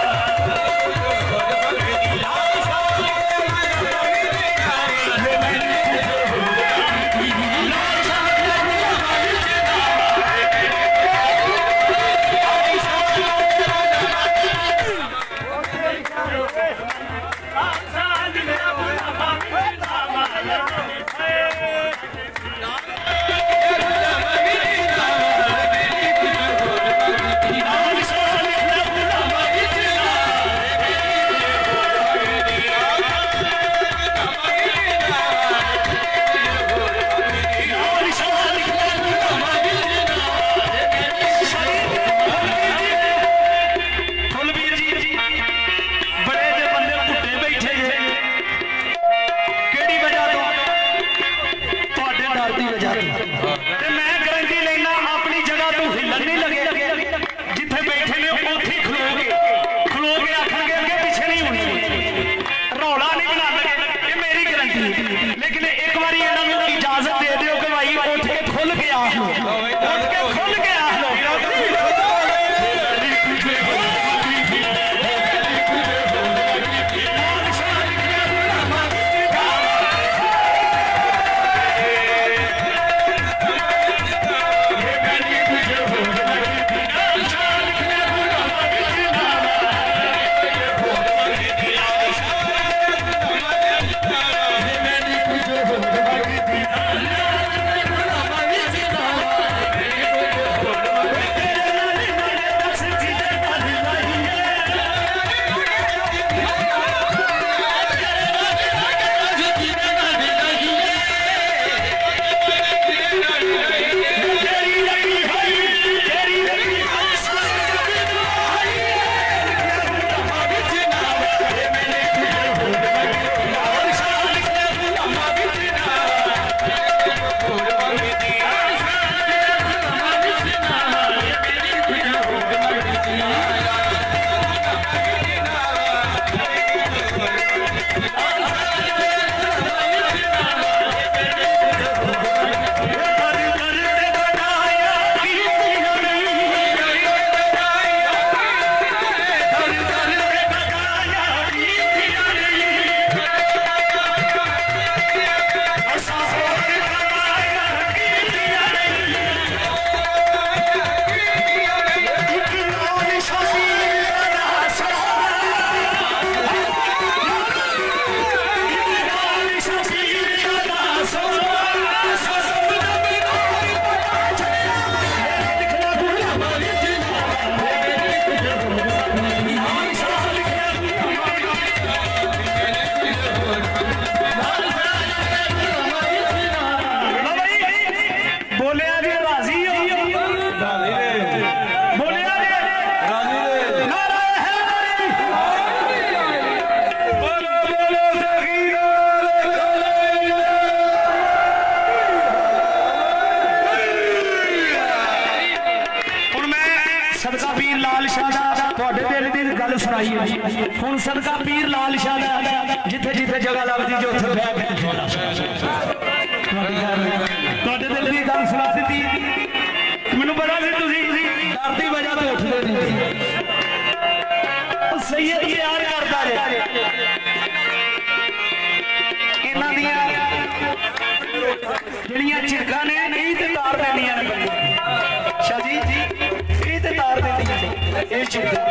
ਹੁਣ ਸਦਕਾ ਪੀਰ ਲਾਲ ਸ਼ਾਹ ਦਾ ਜਿੱਥੇ ਜਿੱਥੇ ਜਗ੍ਹਾ ਲੱਗਦੀ ਜੋ ਉੱਥੇ ਬਹਿ ਕੇ ਤੁਹਾਡੇ ਦਿਲ ਦੀ ਗੱਲ ਸੁਣਾ ਦਿੱਤੀ ਮੈਨੂੰ ਪਤਾ ਸੀ ਤੁਸੀਂ ਡਰ ਦੀ ਵਜ੍ਹਾ ਤੋਂ ਉੱਠਦੇ ਨਹੀਂ ਸੈਯਦ ਤਿਆਰ ਕਰਦਾ ਜੇ ਇਹਨਾਂ ਦੀਆਂ ਜਿਹੜੀਆਂ ਝਿੜਕਾਂ ਨੇ ਇਹ ਤੇ ਤਾਰ ਦੇਣੀਆਂ ਨੇ ਸ਼ਾਹ ਜੀ ਇਹ ਤੇ ਤਾਰ ਦੇਣੀਆਂ ਨੇ ਇਹ ਝਿੜਕਾਂ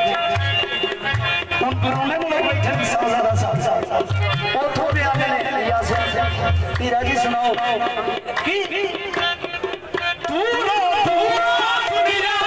हम पुराने लोग बैठे साजा साहब उठो पे आने ने यासिन पीरा जी सुनाओ की तू रो दुनिया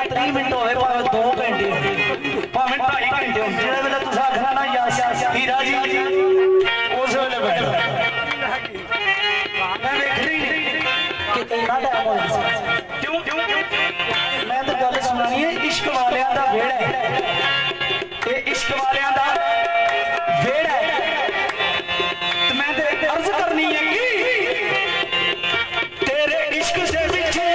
30 मिनट होवे भावें 2 घंटे होवे भावें 2.5 घंटे होवे जिहड़े वेले तुस आखना ना यस हीरा जी उस वेले बैठो मैं वेखनी नहीं कि इन्ना टाइम हो गया क्यों मैं तो गल सुनानी है इश्क वालियां दा वेड़ा है ये इश्क वालियां दा वेड़ा है तो मैं ते अर्ज करनी है कि तेरे इश्क से बिछे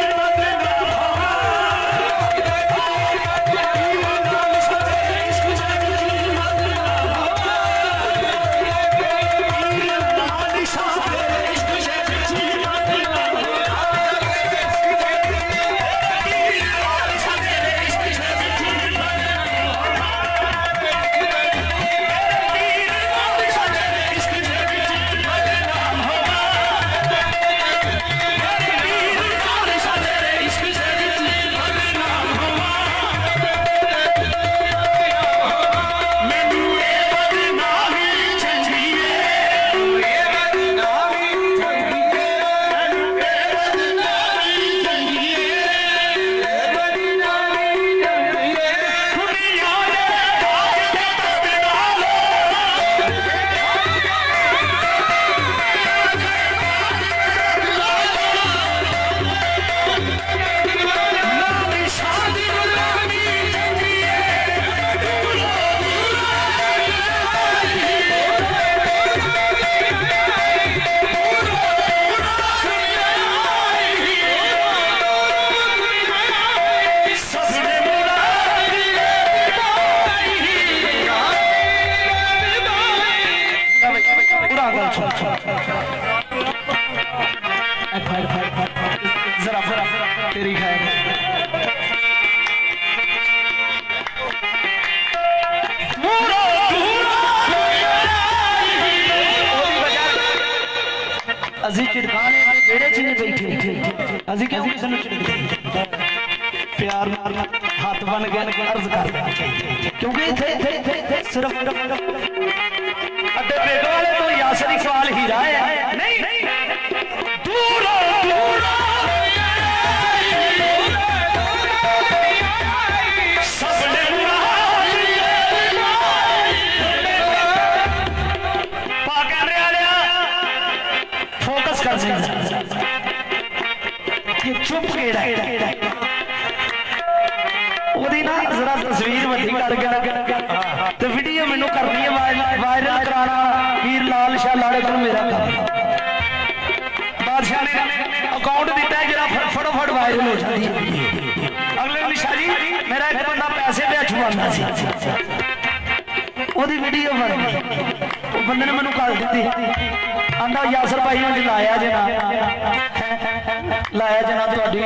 तेरी खैर अजी चिड़काने जेड़े च नहीं बैठे अजी क्यों किसी ने चिड़कते प्यार मारना हाथ बन गया अर्ज कर क्योंकि इथे सिर्फ अड्डे बेग वाले तो यासर इकबाल हीरा है नहीं दूर दूर चुप गेड़ा ओदी ना जरा तस्वीर वड्डी करके ते वीडियो मैनू करनी है वायरल कराना वीर लाल शाह लाड़े को मेरा काम बादशाह ने अकाउंट दिता है जरा फटोफट वायरल हो जाती है अगले दिन शाह जी मेरा एक बंदा पैसे पे छुपांदा सी ओदी वीडियो बन गई बंदे ने मैनू कर दी आंदा यासर भाई ने लाया जे ना तुहाडी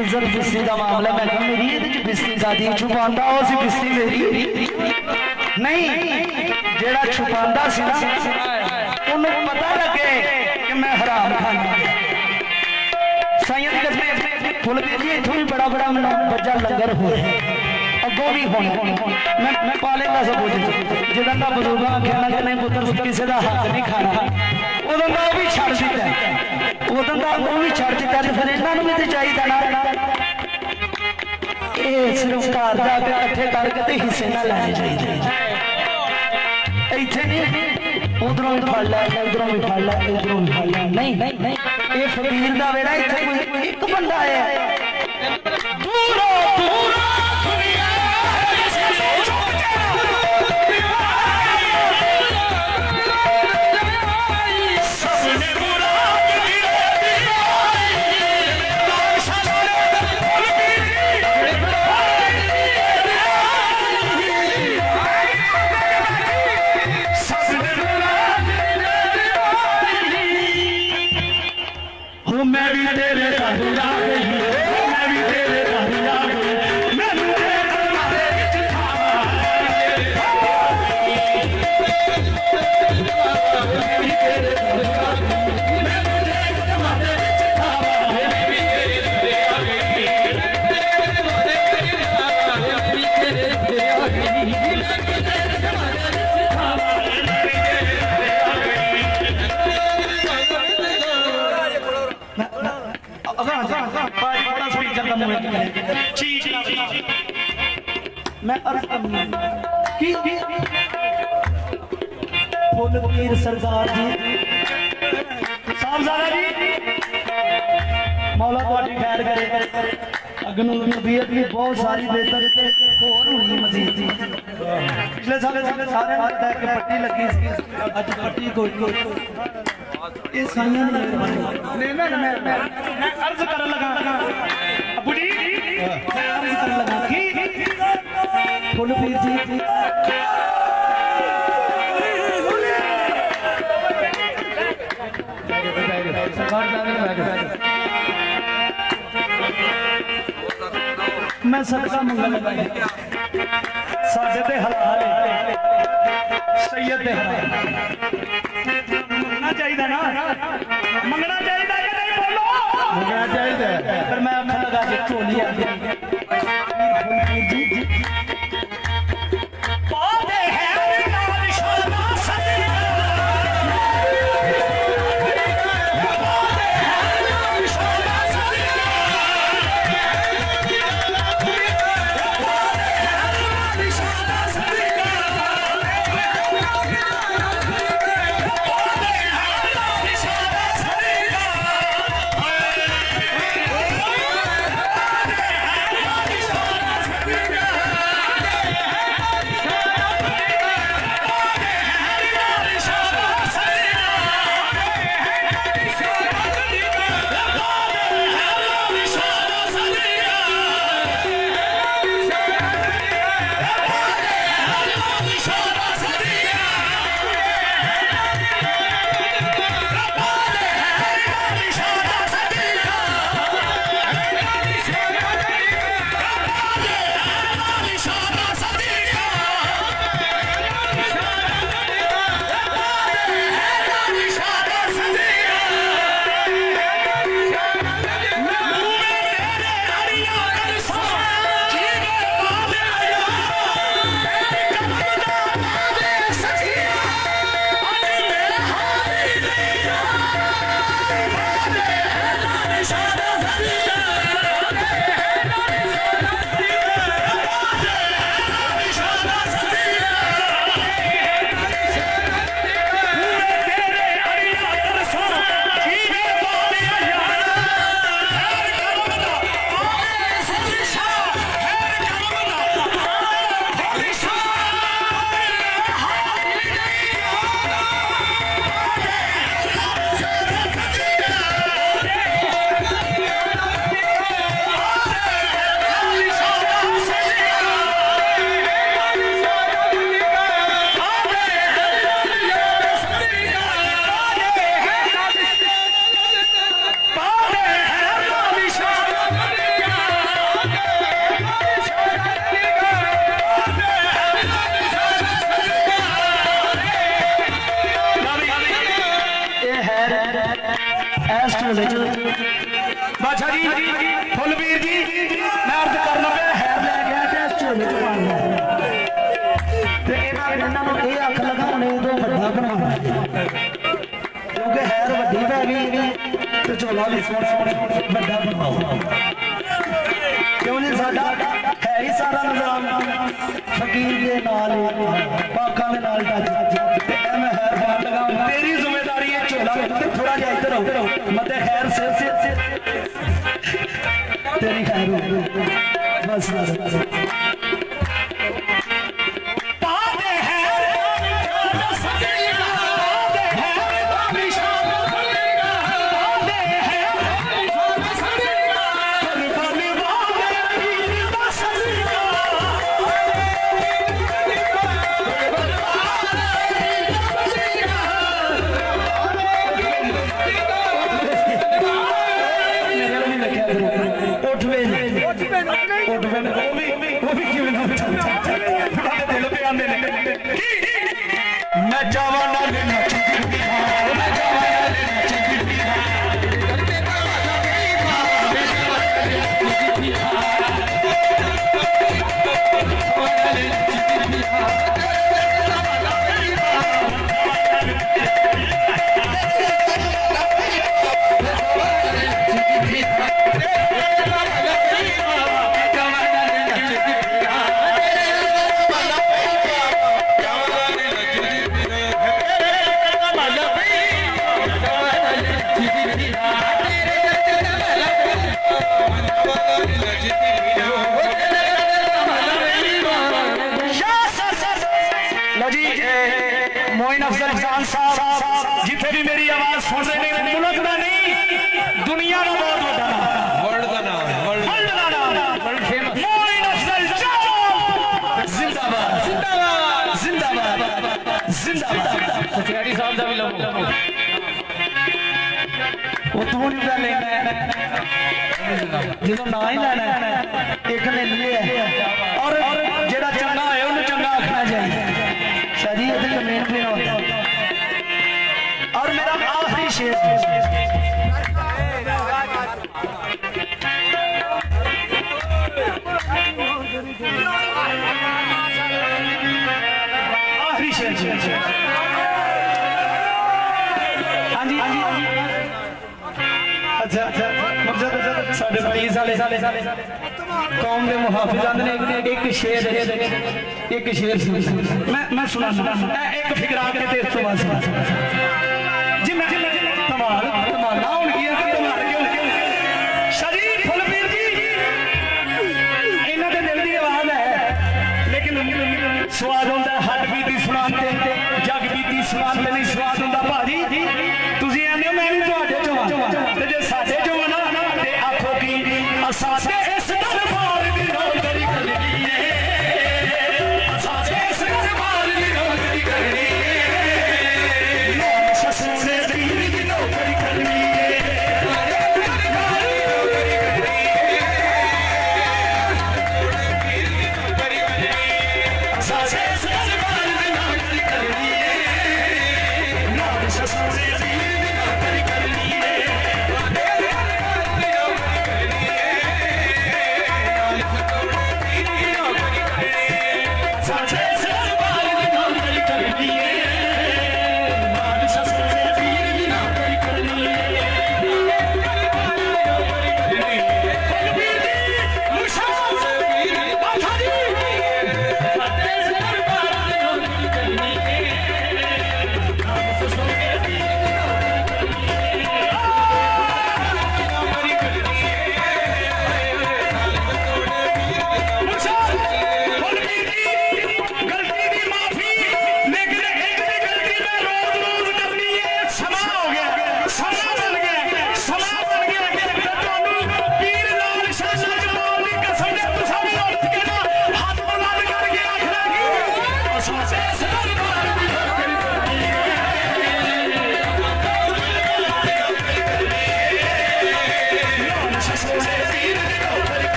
इज्जत बिस्ती का मामला मैं कहा मेरी ये बिस्ती दादी छुपांदा हो सी बिस्ती मेरी नहीं जेड़ा छुपांदा सी ना उन्हें पता लगे कि मैं हराम खाना साईं दी कसम फुल जी इथों भी बड़ा बड़ा बच्चा लंगर हो अगों भी होना मैं पाले का सब कुछ जिदा का बजुर्ग कहना कि नहीं पुत्र किसी का हक नहीं खाना उदों का भी छड़ दिता उदों का वो भी छड़ दिता फिर इन्होंने भी तो चाहिए ना ये सिर्फ घर जाके इकट्ठे करके हिस्से ना लेने चाहिए इतने नहीं उधरों भी फड़ लै उधरों भी फड़ लै इधरों भी फड़ लै नहीं ये फकीर का वेड़ा इतने एक बंदा है मैं भी तेरे घर जा गई मैं भी तेरे घर जा गई मैं अर्ज करनी कि फुल पीर सरकार जी साहबजादा जी मौला तुहाडी खैर करे अगनों तबीयत भी बहुत सारी बेहतर होर होनी मजीद जी पिछले साल सारे पट्टी लगी सी अज पट्टी कोई ये साइयां दी मेहरबानी मैं अर्ज करन लगा अबू जी मैं अर्ज करन लगा कि फुल पीर जी मैं सदका मंगल लगा साडे ते हलाल सैयद दे हलाल मंगना चाहिए ना मंगना चाहिए कि नहीं बोलो मंगना चाहिए फिर मैं अखा लगा के झोली आ गई जी पौधे हैं नाल शाना सदिया बादशाह जी फुलवीर जी मैं अर्ज करना पे हैर लै गया ते झोले च पान ते इन्हां नूं ये अख लगाने तो वड्डा बनाना क्योंकि हैर वड्डी पै गई ते झोला भी वड्डा बनाओ क्यों जी साडा है ही सारा निजाम फकीर दे नाल पाकां दे नाल टच ते मैं हैर बाहर लगाऊं तेरी जिम्मेदारी है झोला थोड़ा जिहा इधर आओ मत खैर से तेरी खैर हो बस मैं जावा मोइन अफजल खान साहब जिथे भी मेरी आवाज सुन रहे हैं, मुल्क का नहीं दुनिया का बहुत बड़ा नाम, वर्ल्ड का नाम है, वर्ल्ड का नाम, वर्ल्ड फेमस मोइन अफजल साहब जिंदाबाद जिंदाबाद जिंदाबाद जिंदाबाद। सचियाड़ी साहब का भी लोगो वो तू नहीं क्या लेना है जो ना ही लेना है एक ने लिया और जेड़ा चंगा है उन्हें चंगा आखना चाहिए। शाह जी ये मेन भी होता और मेरा आखिरी शेर आखिरी शेर हाँ जी हाँ जी अच्छा अच्छा साढ़े 20 साले कौम के मुहाफिजान ने एक शेर मैं सुना एक फिकरा के तेरे तो बस जी मैं कमाल कमाल ना होगी कमाल क्यों शरीफ फुलबीर जी इन्हां दे दिल दी आवाज है लेकिन स्वाद होंदा हद बीती सुनाते जग बीती सुनाते नहीं स्वाद होंदा भाजी तुसीं आंदे हो मैं भी तुहाडे चों ते जे साडे चों ना ते आखो की असां इस दरबार दी नौकरी करनी है असां इस दरबार दी नौकरी करनी है नाम सोने दी नौकरी करनी है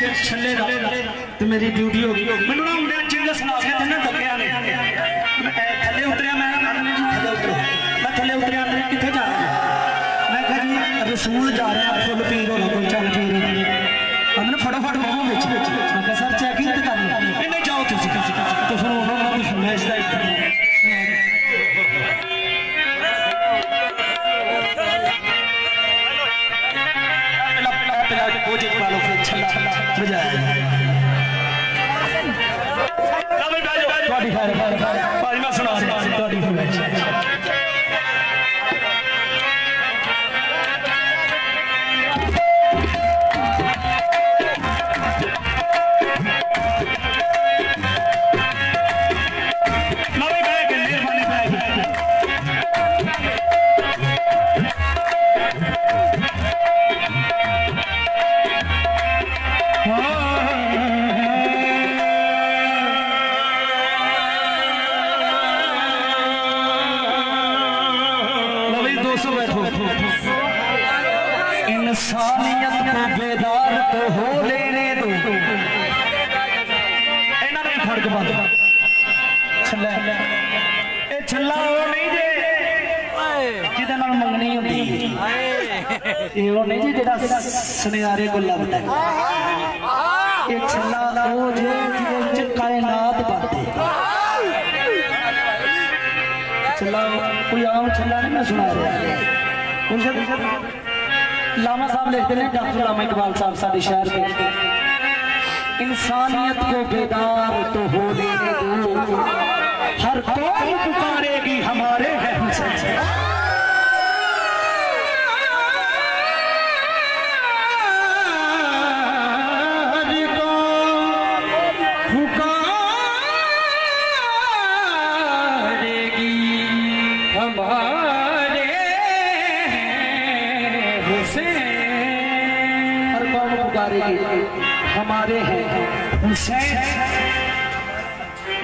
छल्ले दा ते मेरी ड्यूटी हो गई मैनू ना मुंडे चिंग सुना के ते ना डकिया ने थल्ले उतरिया मैं जी थल्ले उतरो मैं थल्ले उतरिया अंदर किथे जा रहा मैं कहा जी रसूल जा रहे हैं फुल पीर होना कोई चल पीर अंदर फटाफट बाहों विच मैं कहा सर चेकिंग ते कर लो नहीं जाओ तुसी तो फिर उन्होंने कुछ मैच दा भाई मैं सुना इंसानियत को बेदार तो हो लेने दो इन्होंने फर्क बंद छल्ला वो नहीं जे जिहदे नाल मंगनी होंदी ये वो नहीं जी जेड़ा सुनियारे को लगता है ये छल्ला वो जे जिहदे विच कायनात बनदी छल्ला कोई आम छल्ला नहीं मैं सुना रहा लामा साहब लिखते हैं डॉक्टर लामा इकबाल साहब साडे शहर के इंसानियत को बेदार तो हो लेने दो हर कौम पुकारेगी हमारे हैं हुसैन हमारे हैं हुसैन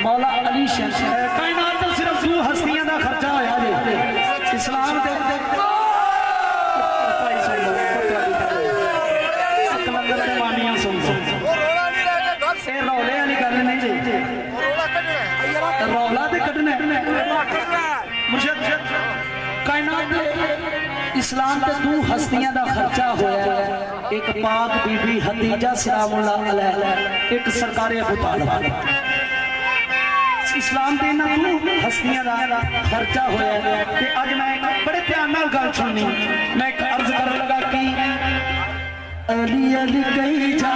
मौला अली शाह कायनात तो सिर्फ दो हस्तियां का खर्चा होया जे इस्लाम दे कलंदर दे मानियां सुन ए रौले वाली गल नहीं जी रौला ते कढना मुर्शिद कायनात इस्लाम ते दो हस्तियां का खर्चा होया एक पाक बीबी हदीजा सलामुल्लाह अलैहा एक सरकारे अबू तालिब इस्लाम दे ना दो हस्तियां का खर्चा होया ते अज मैं बड़े ध्यान नाल गल सुननी मैं एक अर्ज करन लगा कि अली अली कही जा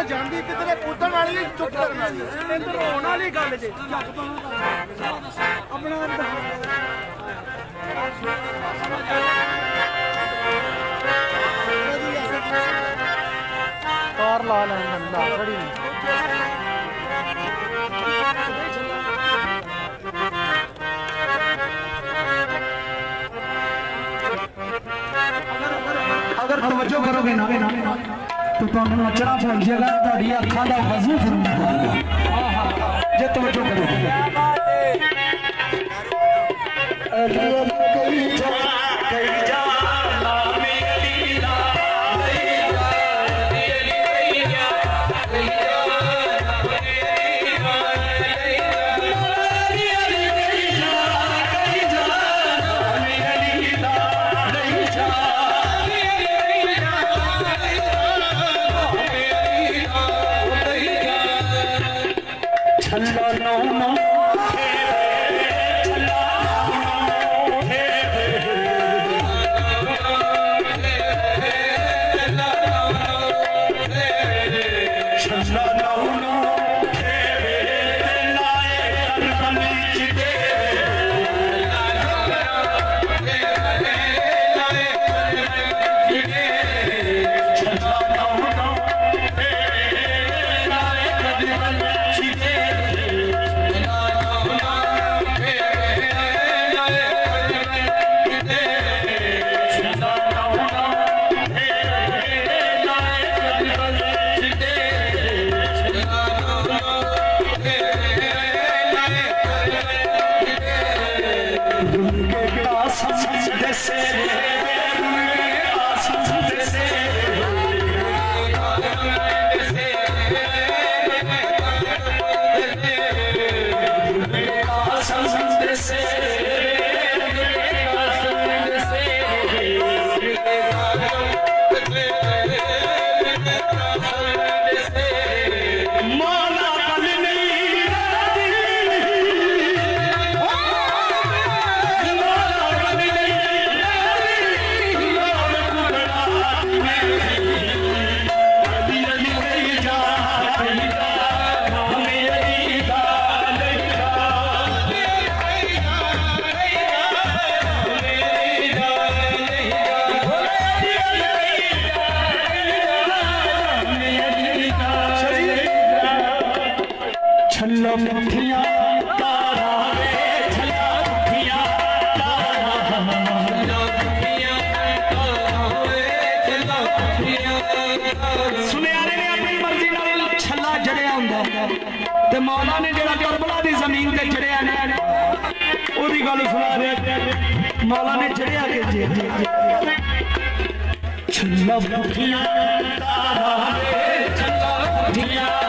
ਜਾਂਦੀ ਕਿਤੇ ਪੁੱਤਣ ਵਾਲੀ ਚੁੱਪ ਕਰਨ ਵਾਲੀ ਇੰਦਰ ਹੋਣ ਵਾਲੀ ਗੱਲ ਜੇ ਆਪਣਾ ਕਾਰ ਲਾ ਲੈਣ ਬੰਦਾ ਖੜੀ अगर तवज्जो करोगे ना तो तुहानू नचना भुल जाएगा तुहाडी अखां दा वजू फरमा जे तवज्जो करोगे ਸੁਨਿਆਰੇ ਨੇ ਆਪਣੀ ਮਰਜ਼ੀ ਨਾਲ ਛੱਲਾ ਜੜਿਆ ਹੁੰਦਾ ਤੇ ਮੌਲਾ ਨੇ ਜਿਹੜਾ ਕਰਬਲਾ ਦੀ ਜ਼ਮੀਨ ਤੇ ਚੜਿਆ ਨੇ ਉਹਦੀ ਗੱਲ ਸੁਣਾ ਰਿਹਾ ਮੌਲਾ ਨੇ ਚੜਿਆ ਕਿ ਜੇ ਛੱਲਾ ਪੁੱਠੀਆਂ ਤਾਰਾ ਛੱਲਾ ਪੁੱਠੀਆਂ